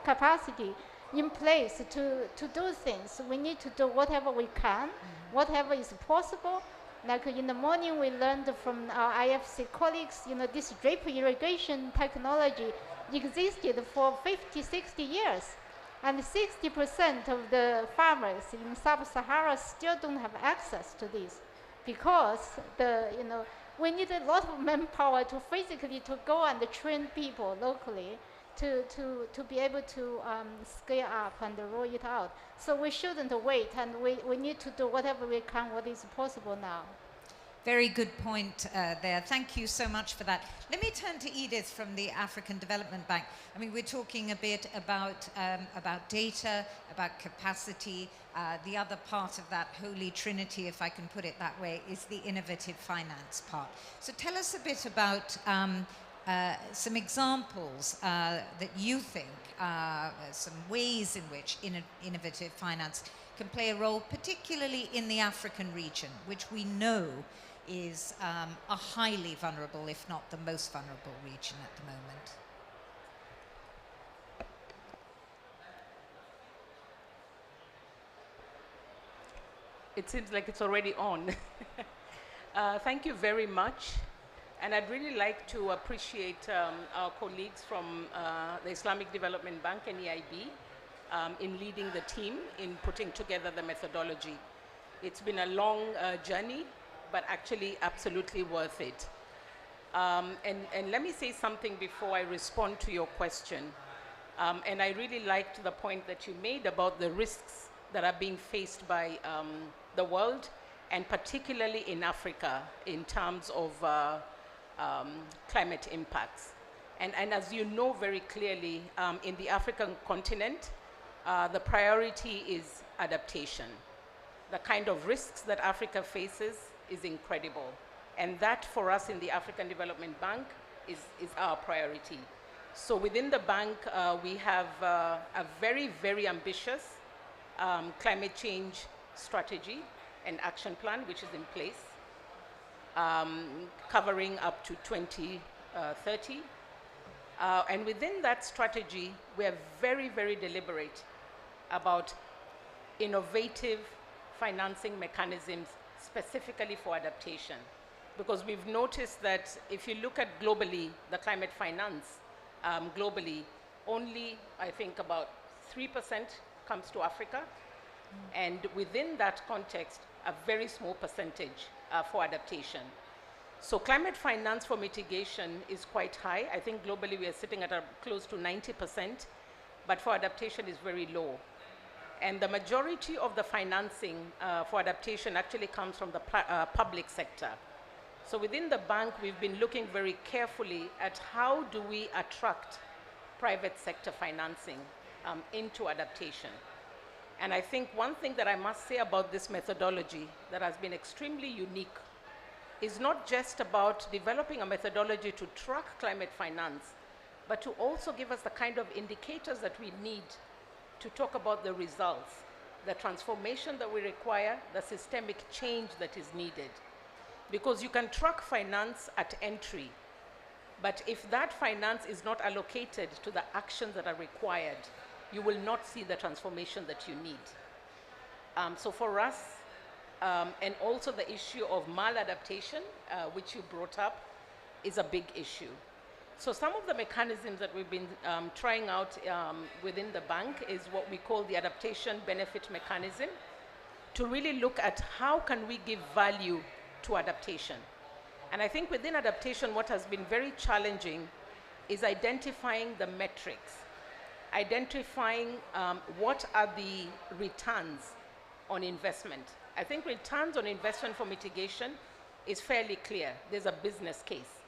capacity in place to do things. We need to do whatever we can, whatever is possible. Like in the morning, we learned from our IFC colleagues, this drip irrigation technology existed for 50, 60 years. And 60% of the farmers in Sub-Sahara still don't have access to this, because we need a lot of manpower to physically go and train people locally to be able to scale up and roll it out. So we shouldn't wait, and we need to do whatever we can, what is possible now. Very good point there. Thank you so much for that. Let me turn to Edith from the African Development Bank. I mean, we're talking a bit about data, about capacity. The other part of that holy trinity, if I can put it that way, is the innovative finance part. So tell us a bit about some examples that you think, some ways in which innovative finance can play a role, particularly in the African region, which we know is a highly vulnerable, if not the most vulnerable region at the moment. It seems like it's already on. Thank you very much. And I'd really like to appreciate our colleagues from the Islamic Development Bank and EIB in leading the team in putting together the methodology. It's been a long journey, but actually absolutely worth it. And let me say something before I respond to your question. And I really liked the point that you made about the risks that are being faced by the world, and particularly in Africa, in terms of climate impacts. And as you know very clearly, in the African continent, the priority is adaptation. The kind of risks that Africa faces is incredible. And that, for us in the African Development Bank, is our priority. So within the bank, we have a very, very ambitious climate change strategy and action plan, which is in place, covering up to 2030. And within that strategy, we are very, very deliberate about innovative financing mechanisms specifically for adaptation. Because we've noticed that if you look at globally, the climate finance globally, only I think about 3% comes to Africa. And within that context, a very small percentage for adaptation. So climate finance for mitigation is quite high. I think globally we are sitting at close to 90%, but for adaptation is very low. And the majority of the financing for adaptation actually comes from the public sector. So within the bank, we've been looking very carefully at how do we attract private sector financing into adaptation. And I think one thing that I must say about this methodology that has been extremely unique is not just about developing a methodology to track climate finance, but to also give us the kind of indicators that we need to talk about the results, the transformation that we require, the systemic change that is needed. Because you can track finance at entry, but if that finance is not allocated to the actions that are required, you will not see the transformation that you need. So for us, and also the issue of maladaptation, which you brought up, is a big issue. So some of the mechanisms that we've been trying out within the bank is what we call the adaptation benefit mechanism, to really look at how can we give value to adaptation. And I think within adaptation, what has been very challenging is identifying the metrics, identifying what are the returns on investment. I think returns on investment for mitigation is fairly clear. There's a business case.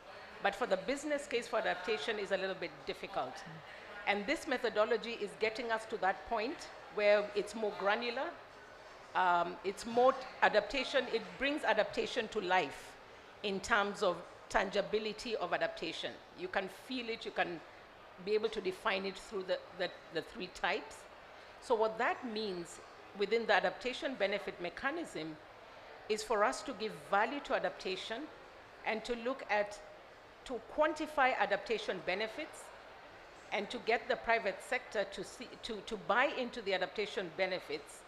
But for the business case for adaptation is a little bit difficult. And this methodology is getting us to that point where it's more granular, it's more adaptation, it brings adaptation to life in terms of tangibility of adaptation. You can feel it, you can be able to define it through the three types. So what that means within the adaptation benefit mechanism is for us to give value to adaptation and to look at, to quantify adaptation benefits and to get the private sector to buy into the adaptation benefits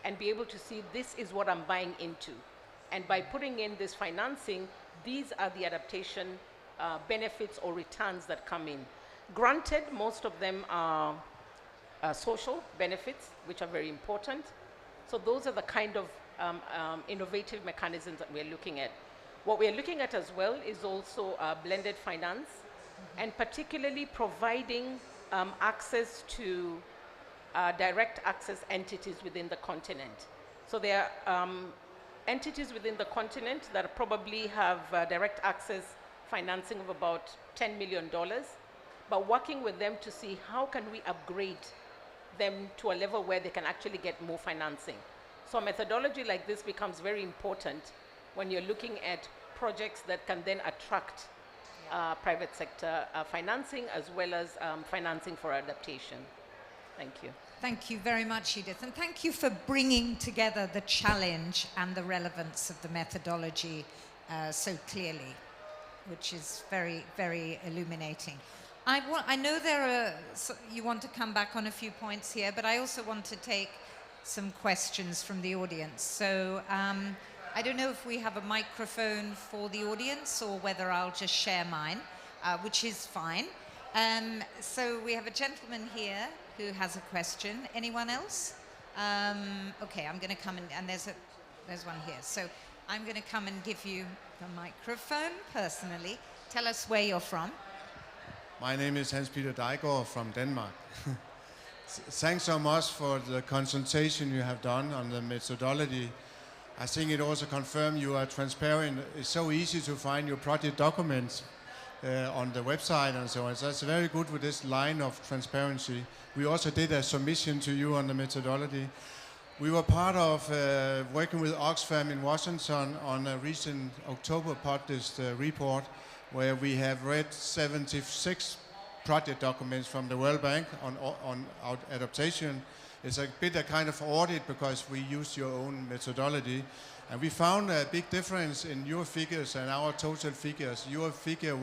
and be able to see this is what I'm buying into. And by putting in this financing, these are the adaptation benefits or returns that come in. Granted, most of them are social benefits, which are very important. So those are the kind of innovative mechanisms that we're looking at. What we're looking at as well is also blended finance, and particularly providing access to direct access entities within the continent. So there are entities within the continent that probably have direct access financing of about $10 million, but working with them to see how can we upgrade them to a level where they can actually get more financing. So a methodology like this becomes very important when you're looking at projects that can then attract private sector financing as well as financing for adaptation. Thank you. Thank you very much, Edith. And thank you for bringing together the challenge and the relevance of the methodology so clearly, which is very, very illuminating. I know you want to come back on a few points here, but I also want to take some questions from the audience. So I don't know if we have a microphone for the audience or whether I'll just share mine, which is fine. So we have a gentleman here who has a question. Anyone else? Okay, I'm going to come and there's one here. So I'm going to come and give you the microphone personally. Tell us where you're from. My name is Hans-Peter Dejgaard from Denmark. Thanks so much for the consultation you have done on the methodology. I think it also confirms you are transparent. It's so easy to find your project documents on the website and so on. So it's very good with this line of transparency. We also did a submission to you on the methodology. We were part of working with Oxfam in Washington on a recent October published report where we have read 76 project documents from the World Bank on adaptation. It's a bit a kind of audit because we used your own methodology. And we found a big difference in your figures and our total figures. Your figure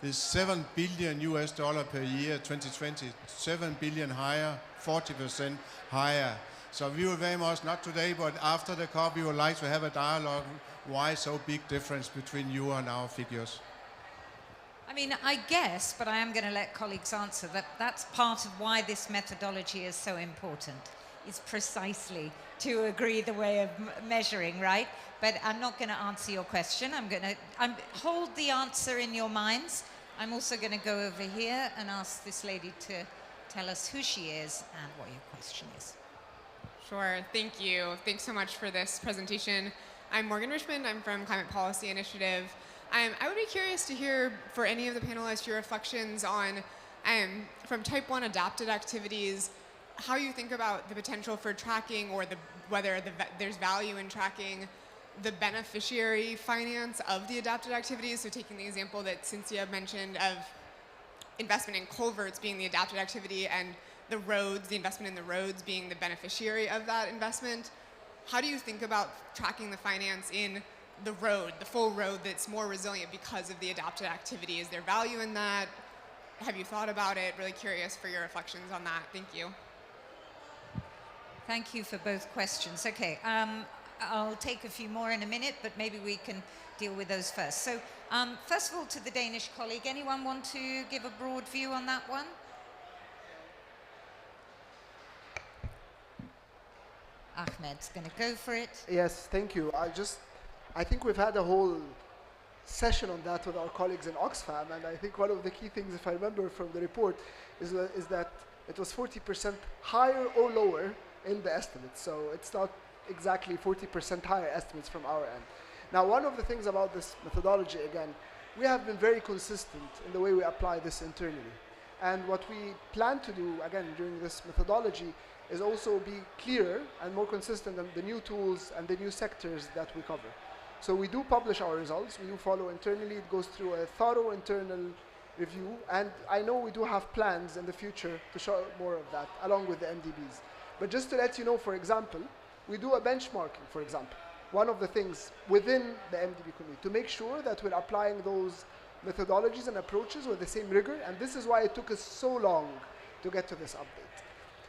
is $7 billion per year, 2020, 7 billion higher, 40% higher. So we would very much, not today, but after the COP, we would like to have a dialogue. Why so big difference between you and our figures? I mean, I guess, but I am going to let colleagues answer, that that's part of why this methodology is so important. It's precisely to agree the way of measuring, right? But I'm not going to answer your question. I'm going to hold the answer in your minds. I'm also going to go over here and ask this lady to tell us who she is and what your question is. Sure, thank you. Thanks so much for this presentation. I'm Morgan Richmond. I'm from Climate Policy Initiative. I would be curious to hear, for any of the panelists, your reflections on, from type 1 adapted activities, how you think about the potential for tracking or whether there's value in tracking the beneficiary finance of the adapted activities. So taking the example that Cynthia mentioned of investment in culverts being the adapted activity and the roads, the investment in the roads being the beneficiary of that investment. How do you think about tracking the finance in the road, the full road that's more resilient because of the adapted activity? Is there value in that? Have you thought about it? Really curious for your reflections on that. Thank you. Thank you for both questions. Okay, I'll take a few more in a minute, but maybe we can deal with those first. So first of all, to the Danish colleague, anyone want to give a broad view on that one? Ahmed's going to go for it. Yes, thank you. I think we've had a whole session on that with our colleagues in Oxfam, and I think one of the key things, if I remember from the report, is that it was 40% higher or lower in the estimates. So it's not exactly 40% higher estimates from our end. Now, one of the things about this methodology, again, we have been very consistent in the way we apply this internally. And what we plan to do, again, during this methodology, is also be clearer and more consistent on the new tools and the new sectors that we cover. So we do publish our results. We do follow internally. It goes through a thorough internal review. And I know we do have plans in the future to show more of that, along with the MDBs. But just to let you know, for example, we do a benchmarking, for example. One of the things within the MDB community, to make sure that we're applying those methodologies and approaches with the same rigor. And this is why it took us so long to get to this update.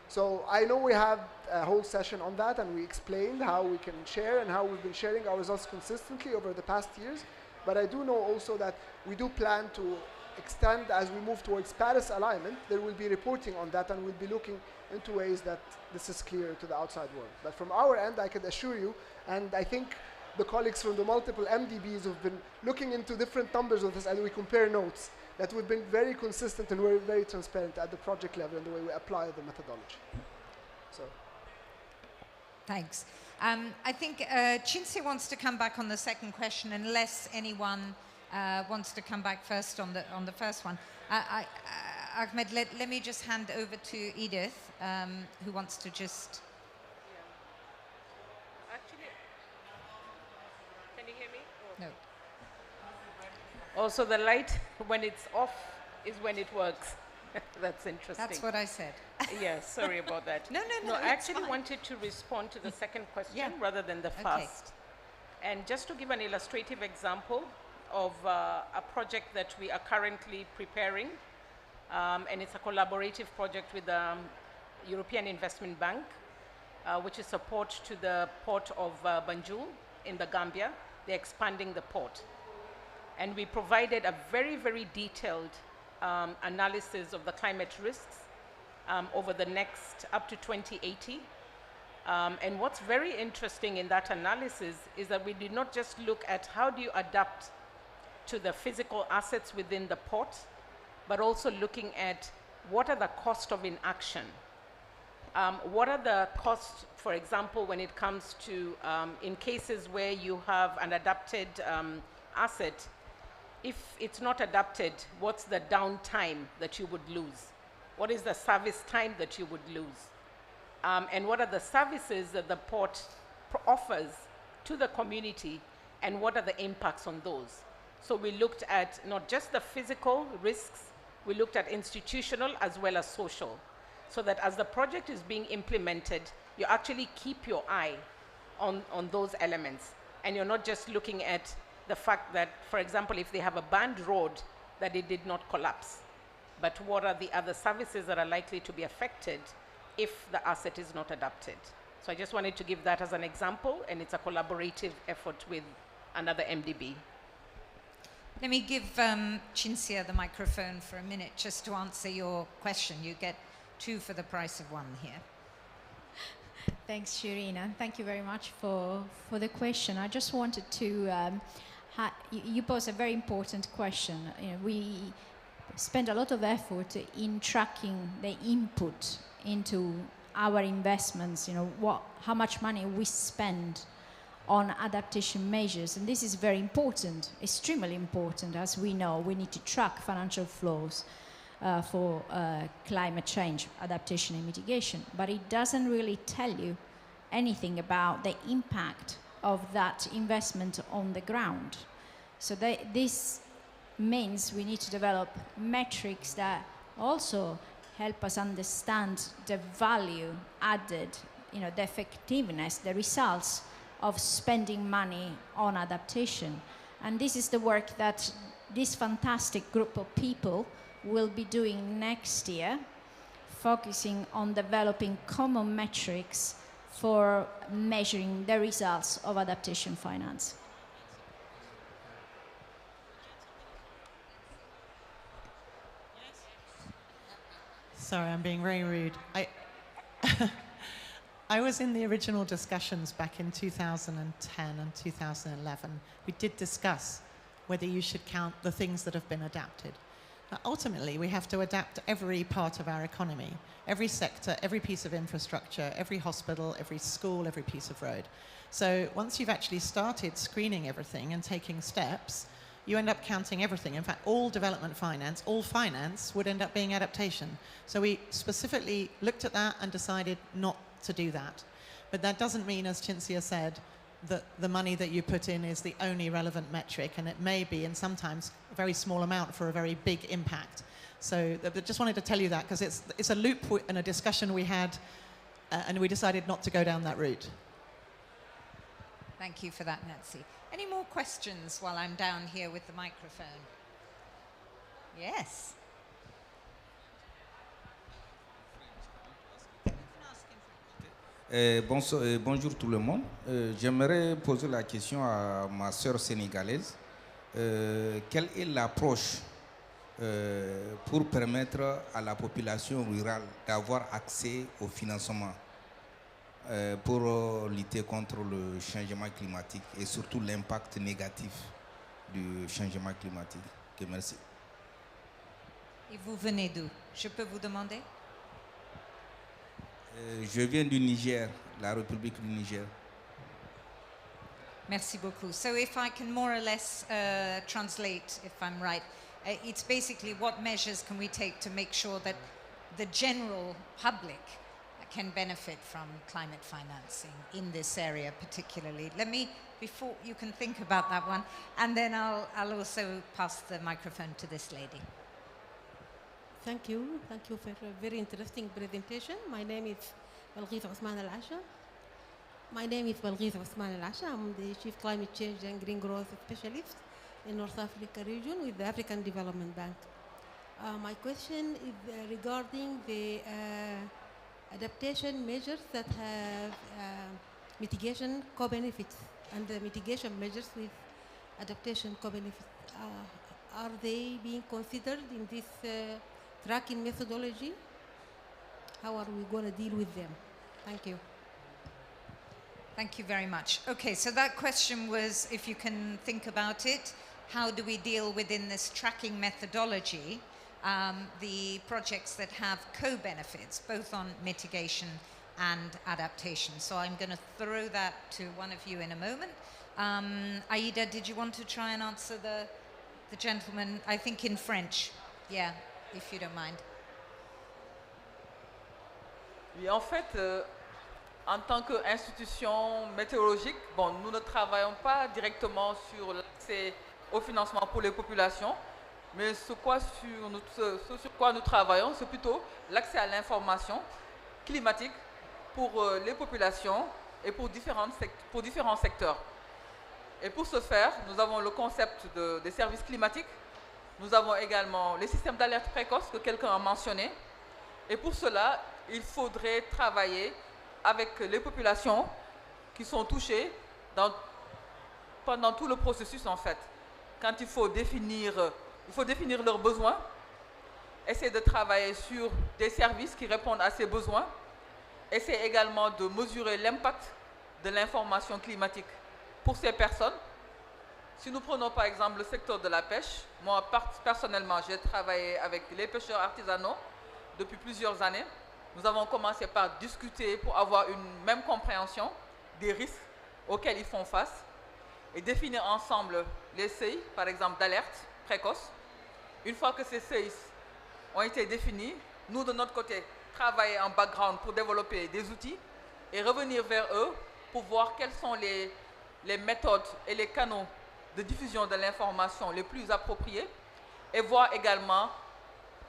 So I know we have a whole session on that, and we explained how we can share and how we've been sharing our results consistently over the past years. But I do know also that we do plan to extend as we move towards Paris alignment. There will be reporting on that, and we'll be looking into ways that this is clear to the outside world. But from our end, I can assure you, and I think the colleagues from the multiple MDBs who've been looking into different numbers with us, and we compare notes, that we've been very consistent and we're very transparent at the project level in the way we apply the methodology. So, thanks. I think Cinzia wants to come back on the second question, unless anyone wants to come back first on the first one. Ahmed, let me just hand over to Edith, who wants to just. Actually, can you hear me? No. Also, the light, when it's off, is when it works. That's interesting. That's what I said. Yes, sorry about that. No, I actually wanted to respond to the second question rather than the first. And just to give an illustrative example of a project that we are currently preparing, and it's a collaborative project with the European Investment Bank, which is support to the port of Banjul in the Gambia. They're expanding the port. And we provided a very, very detailed analysis of the climate risks over the next, up to 2080. And what's very interesting in that analysis is that we did not just look at how do you adapt to the physical assets within the port, but also looking at what are the costs of inaction. What are the costs, for example, when it comes to, in cases where you have an adapted asset, if it's not adapted, what's the downtime that you would lose? What is the service time that you would lose? And what are the services that the port offers to the community, and what are the impacts on those? So we looked at not just the physical risks, we looked at institutional as well as social, so that as the project is being implemented, you actually keep your eye on those elements. And you're not just looking at the fact that, for example, if they have a banned road, that it did not collapse. But what are the other services that are likely to be affected if the asset is not adapted? So I just wanted to give that as an example, and it's a collaborative effort with another MDB. Let me give Cinzia the microphone for a minute just to answer your question. You get 2 for the price of 1 here. Thanks, Shireen, and thank you very much for the question. I just wanted to, you pose a very important question. You know, we spend a lot of effort in tracking the input into our investments, you know, how much money we spend on adaptation measures, and this is very important, extremely important. As we know, we need to track financial flows for climate change, adaptation and mitigation, but it doesn't really tell you anything about the impact of that investment on the ground. So this means we need to develop metrics that also help us understand the value added, you know, the effectiveness, the results of spending money on adaptation. And this is the work that this fantastic group of people will be doing next year, focusing on developing common metrics for measuring the results of adaptation finance. Sorry, I'm being very rude. I was in the original discussions back in 2010 and 2011. We did discuss whether you should count the things that have been adapted. Now, ultimately, we have to adapt every part of our economy, every sector, every piece of infrastructure, every hospital, every school, every piece of road. So once you've actually started screening everything and taking steps, you end up counting everything. In fact, all development finance, all finance would end up being adaptation. So we specifically looked at that and decided not to do that. But that doesn't mean, as Cinzia said, that the money that you put in is the only relevant metric, and it may be, and sometimes a very small amount for a very big impact. So I just wanted to tell you that, because it's a loop and a discussion we had, and we decided not to go down that route. Thank you for that, Nancy. Any more questions while I'm down here with the microphone? Yes. Bonjour tout le monde. J'aimerais poser la question à ma sœur sénégalaise. Quelle est l'approche pour permettre à la population rurale d'avoir accès au financement pour lutter contre le changement climatique et surtout l'impact négatif du changement climatique? Merci. Et vous venez d'où? Je peux vous demander? Je viens du Niger, la République du Niger. Merci beaucoup. So if I can more or less translate, if I'm right, it's basically what measures can we take to make sure that the general public can benefit from climate financing in this area particularly. Let me, before you can think about that one, and then I'll also pass the microphone to this lady. Thank you for a very interesting presentation. My name is Balghith Osman Al-Asha. I'm the Chief Climate Change and Green Growth Specialist in North Africa region with the African Development Bank. My question is regarding the adaptation measures that have mitigation co-benefits and the mitigation measures with adaptation co-benefits. Are they being considered in this tracking methodology? How are we going to deal with them? Thank you. Thank you very much. Okay, so that question was, if you can think about it, how do we deal within this tracking methodology the projects that have co-benefits, both on mitigation and adaptation? So I'm going to throw that to one of you in a moment. Aida, did you want to try and answer the gentleman, I think in French? Yeah, if you don't mind. Oui, en fait, en tant qu'institution météorologique, bon, nous ne travaillons pas directement sur l'accès au financement pour les populations, mais ce sur quoi nous travaillons, c'est plutôt l'accès à l'information climatique pour les populations et pour différents secteurs. Et pour ce faire, nous avons le concept des services climatiques. Nous avons également les systèmes d'alerte précoce que quelqu'un a mentionné. Et pour cela, il faudrait travailler avec les populations qui sont touchées pendant tout le processus en fait. Quand il faut définir leurs besoins, essayer de travailler sur des services qui répondent à ces besoins, essayer également de mesurer l'impact de l'information climatique pour ces personnes. Si nous prenons par exemple le secteur de la pêche, moi personnellement j'ai travaillé avec les pêcheurs artisanaux depuis plusieurs années. Nous avons commencé par discuter pour avoir une même compréhension des risques auxquels ils font face et définir ensemble les seuils, par exemple d'alerte précoce. Une fois que ces seuils ont été définis, nous de notre côté travailler en background pour développer des outils et revenir vers eux pour voir quelles sont les méthodes et les canaux de diffusion de l'information les plus appropriés et voir également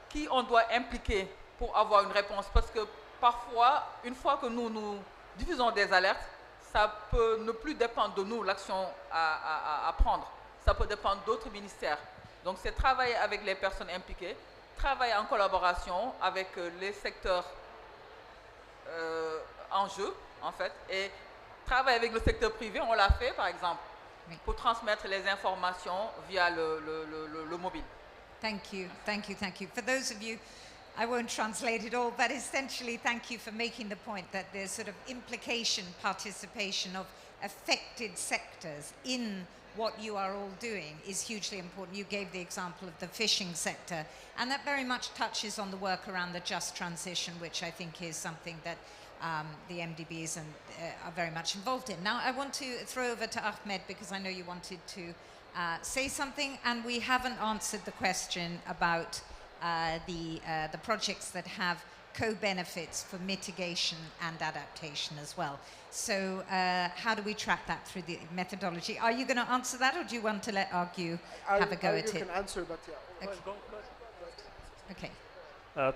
qui on doit impliquer pour avoir une réponse. Parce que parfois, une fois que nous diffusons des alertes, ça peut ne plus dépendre de nous, l'action à prendre. Ça peut dépendre d'autres ministères. Donc c'est travailler avec les personnes impliquées, travailler en collaboration avec les secteurs en jeu, en fait, et travailler avec le secteur privé, on l'a fait par exemple, pour transmettre les informations via le mobile. Thank you, thank you, thank you. For those of you I won't translate it all, but essentially thank you for making the point that there's sort of implication participation of affected sectors in what you are all doing is hugely important. You gave the example of the fishing sector, and that very much touches on the work around the just transition, which I think is something that the MDBs are very much involved in. Now, I want to throw over to Ahmed because I know you wanted to say something, and we haven't answered the question about the projects that have co-benefits for mitigation and adaptation as well. So how do we track that through the methodology? Are you going to answer that, or do you want to let Argue have a go at it? You can answer, but yeah. Okay. Okay.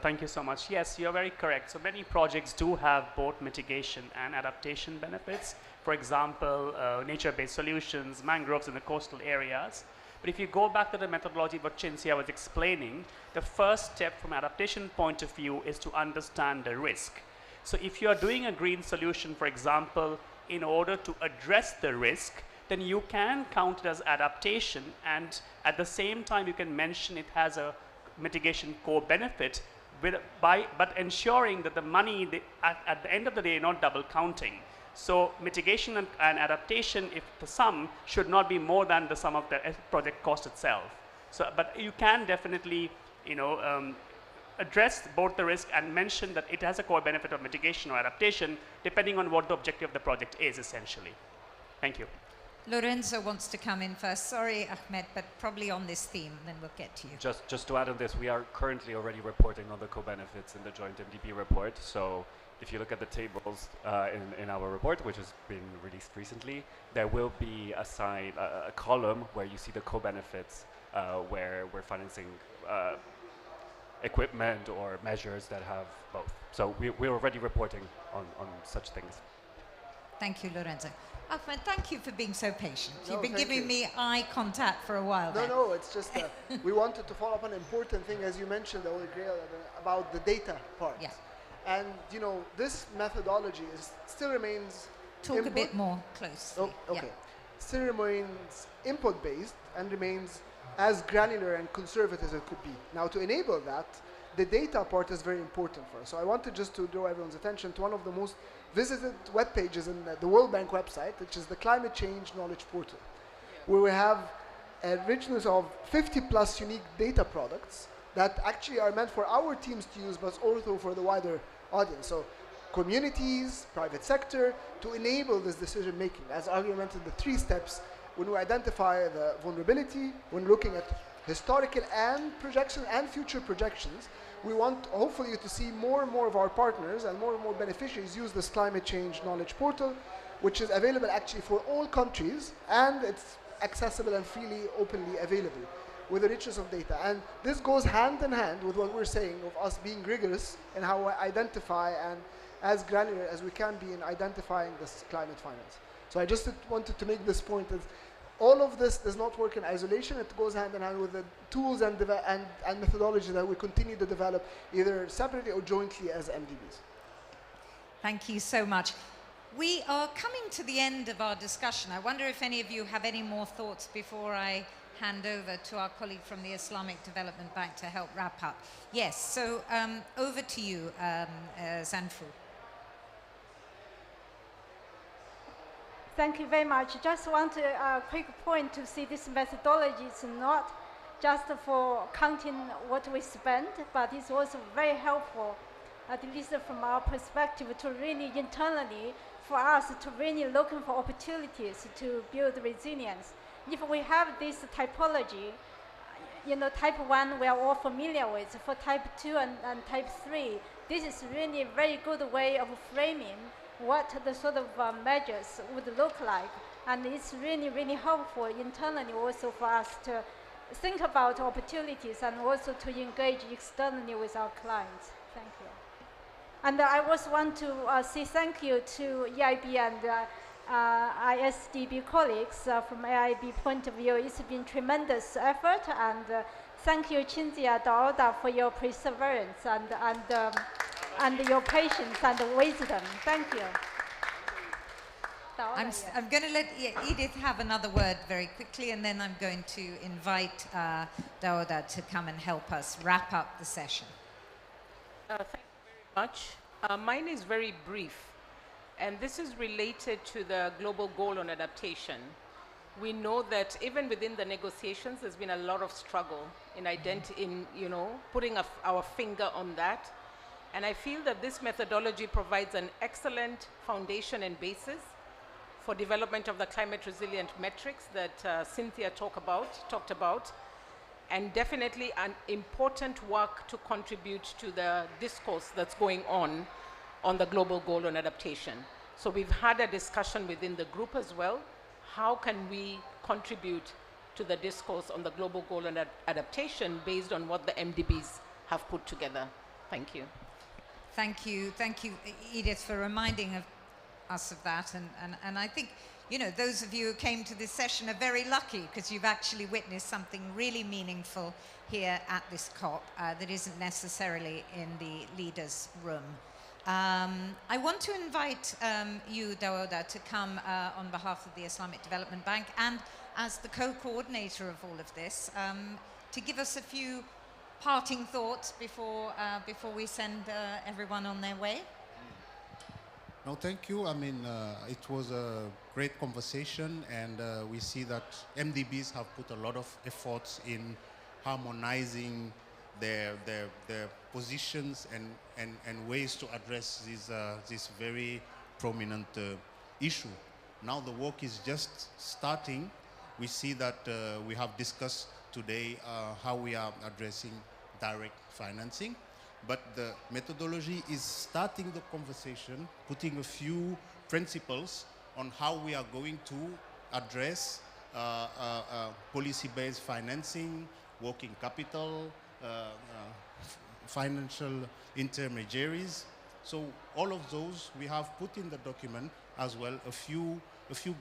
Thank you so much. Yes, you're very correct. So many projects do have both mitigation and adaptation benefits. For example, nature-based solutions, mangroves in the coastal areas. But if you go back to the methodology what Cinzia was explaining, the first step from adaptation point of view is to understand the risk. So if you are doing a green solution, for example, in order to address the risk, then you can count it as adaptation, and at the same time you can mention it has a mitigation core benefit, but ensuring that the money at the end of the day not double counting. So mitigation and adaptation, if the sum should not be more than the sum of the project cost itself. So, but you can definitely, address both the risk and mention that it has a core benefit of mitigation or adaptation, depending on what the objective of the project is, essentially. Thank you. Lorenzo wants to come in first. Sorry, Ahmed, but probably on this theme, then we'll get to you. Just to add on this, we are currently already reporting on the co-benefits in the joint MDB report. So if you look at the tables in our report, which has been released recently, there will be a column where you see the co-benefits where we're financing equipment or measures that have both. So we're already reporting on such things. Thank you, Lorenzo. Ahmed, thank you for being so patient. No, You've been giving me eye contact for a while now. No, it's just we wanted to follow up on an important thing, as you mentioned, about the data part. Yeah. And, this methodology still remains... Talk a bit more closely. Oh, okay. Yeah. Still remains input-based and remains as granular and conservative as it could be. Now, to enable that, the data part is very important for us. So I wanted just to draw everyone's attention to one of the most visited web pages in the World Bank website, which is the Climate Change Knowledge Portal, where we have a richness of 50+ unique data products that actually are meant for our teams to use, but also for the wider audience. So communities, private sector, to enable this decision making. As argumented, the 3 steps: when we identify the vulnerability, when looking at historical and projection and future projections, we want hopefully to see more and more of our partners and more beneficiaries use this climate change knowledge portal, which is available actually for all countries, and it's accessible and freely, openly available with the richness of data. And this goes hand in hand with what we're saying of us being rigorous in how we identify and as granular as we can be in identifying this climate finance. So I just wanted to make this point that all of this does not work in isolation. It goes hand in hand with the tools and methodology that we continue to develop either separately or jointly as MDBs. Thank you so much. We are coming to the end of our discussion. I wonder if any of you have any more thoughts before I hand over to our colleague from the Islamic Development Bank to help wrap up. Yes, so over to you, Zanfu. Thank you very much. Just want a quick point to see this methodology is not just for counting what we spend, but it's also very helpful, at least from our perspective, to really internally, for us to really looking for opportunities to build resilience. If we have this typology, type 1 we are all familiar with, for type 2 and type 3, this is really a very good way of framing what the sort of measures would look like. And it's really, really helpful internally also for us to think about opportunities and also to engage externally with our clients. Thank you. And I also want to say thank you to EIB and ISDB colleagues from AIB point of view. It's been tremendous effort, and thank you, Cinzia Dauda, for your perseverance and your patience and wisdom. Thank you. I'm going to let Edith have another word very quickly, and then I'm going to invite Dauda to come and help us wrap up the session. Thank you very much. Mine is very brief, and this is related to the global goal on adaptation. We know that even within the negotiations, there's been a lot of struggle in putting our finger on that. And I feel that this methodology provides an excellent foundation and basis for development of the climate resilient metrics that Cynthia talked about, and definitely an important work to contribute to the discourse that's going on the global goal on adaptation. So we've had a discussion within the group as well. How can we contribute to the discourse on the global goal on adaptation based on what the MDBs have put together? Thank you. Thank you, Edith, for reminding us of that. And I think, those of you who came to this session are very lucky because you've actually witnessed something really meaningful here at this COP that isn't necessarily in the leaders' room. I want to invite you, Dawoda, to come on behalf of the Islamic Development Bank and as the co-coordinator of all of this, to give us a few parting thoughts before we send everyone on their way. No, thank you. I mean, it was a great conversation, and we see that MDBs have put a lot of efforts in harmonizing their positions and ways to address this very prominent issue. Now the work is just starting. We see that we have discussed today how we are addressing direct financing, but the methodology is starting the conversation, putting a few principles on how we are going to address policy-based financing, working capital, financial intermediaries. So all of those we have put in the document as well, a few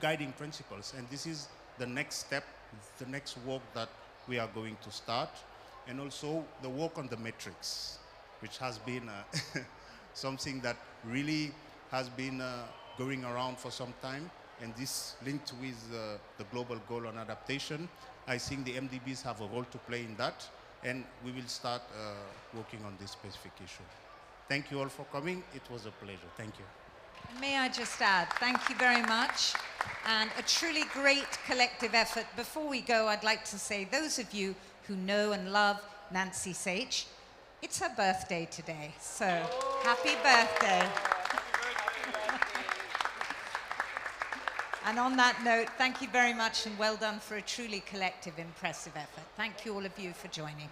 guiding principles, and this is the next step, the next work that we are going to start, and also the work on the metrics, which has been something that really has been going around for some time, and this linked with the global goal on adaptation. I think the MDBs have a role to play in that, and we will start working on this specific issue. Thank you all for coming. It was a pleasure. Thank you. May I just add, thank you very much, and a truly great collective effort. Before we go, I'd like to say, those of you who know and love Nancy Sage, it's her birthday today, so happy birthday. And on that note, thank you very much and well done for a truly collective, impressive effort. Thank you all of you for joining.